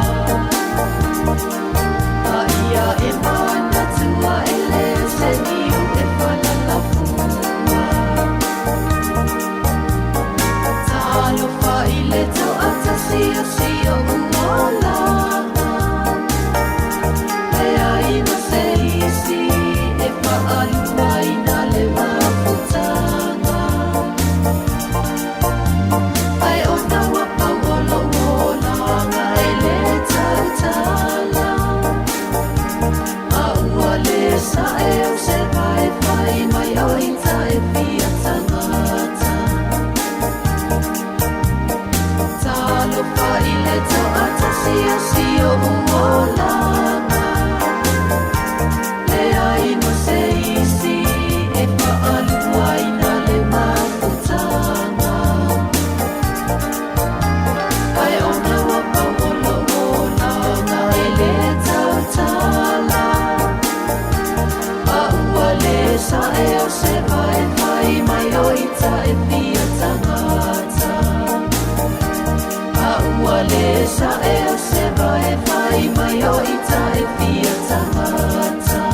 A ia e mana tua e leo se niu e whanala fua Talo whai le tau ata sio sio uolanga Lea ino se isi e paalu waina le waputanga Ai o tawa pauolo wolanga e le tautala A ua le sa e o se vai vai mai o ita e pia tangata Talo whai le tau ata sio sio uolanga Lea ino se isi e paalu waina le maputanga Ai ona wa pauolo wolanga e le tautala A ua le sa e o se vai vai mai o ita e pia tangata A ua le sa e o se vai vai mai o ita e pia tangata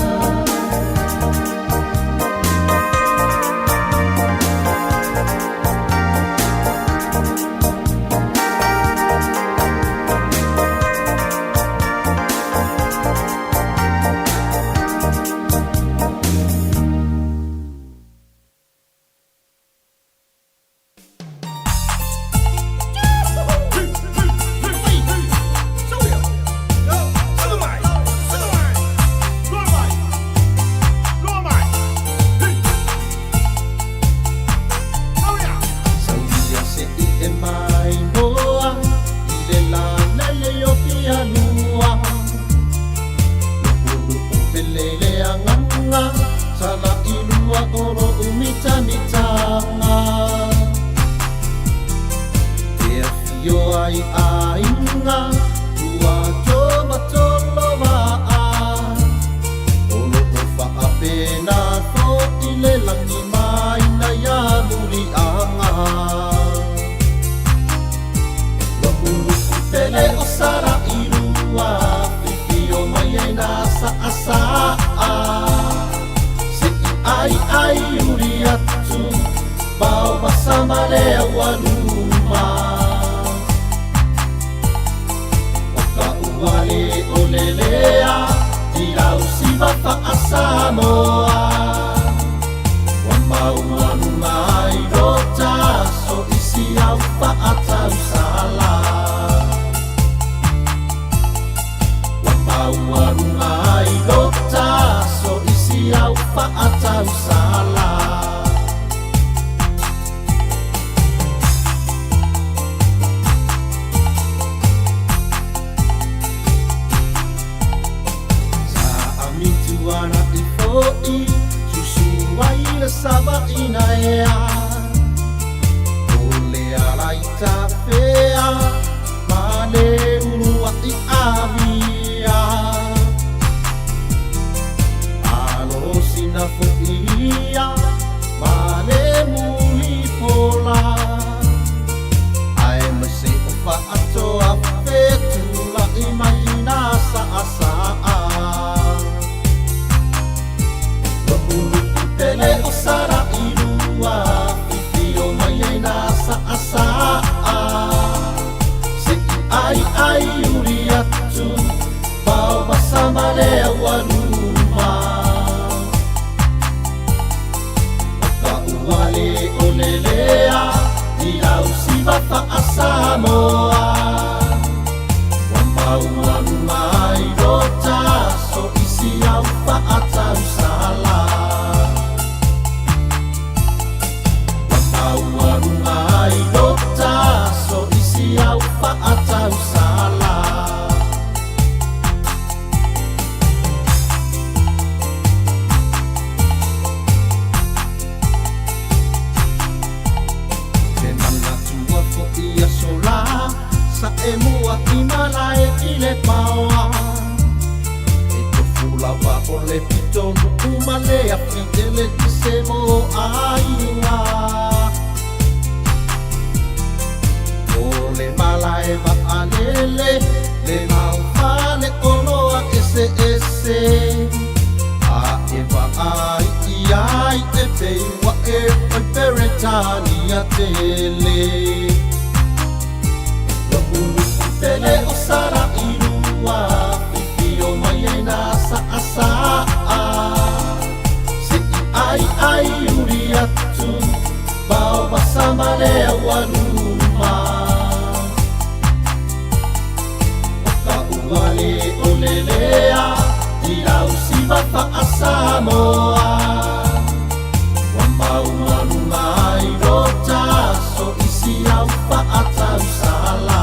Sāmoa Wa maua mai rota so isi au whaatau sala Wa maua mai rota so isi au whaatau sala Saba ina ea Ole alai ta fea Mane urua I avia Alo sina fuia Mane muli pola Ai mase ufa atoa Fetula I maina sa asaa Tele o sara irua Fifio mai ai nasa asaa Seki ai uri atu Pau masama lea waluma Maka uale o lelea Ni au siva fa a Sāmoa Wa mau mai rota So isi au fa atau sala maoa e tofu lava o le pitonu uma le afitele ti se mo ainga o le mala e va alele le mau fale oloa ese ese a e va ai ai e te wa e oi peretani a tele lo ulu tele o sara irua pipi o mai e na sa asa se ai uri atu bao basama le awanuma oka uale o lelea i au siva fa a Sāmoa wambau marunga i rota so isi au fa a tau sala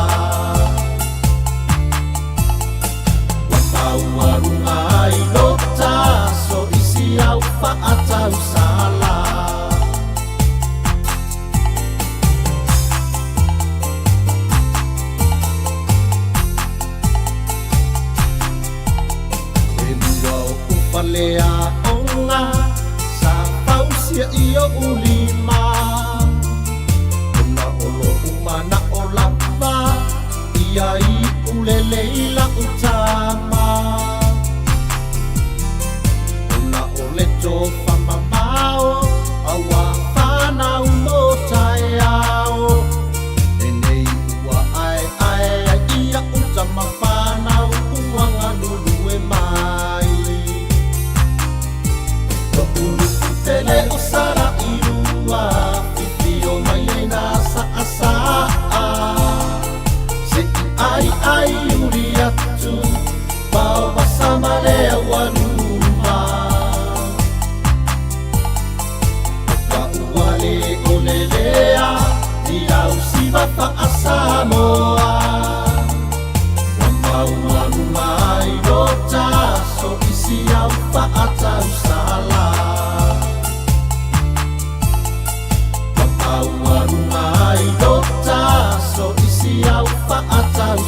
wambau marunga i rota so isi au fa a tau sala Lea onga sa pausia iyo ulima una olo umana olapa ia I uleleila utama una ole tofa mamao awa fana umota yao enei ua ai ia utama fana uanga lulu e mai tele o sara irua pipi o mai e na sa asa se ai uri atu bao basama le awanuma oka uale o lelea i au siva fa a Sāmoa wambau marunga i rota so isi au fa a tau sala Warunga i rota so isi au fa atau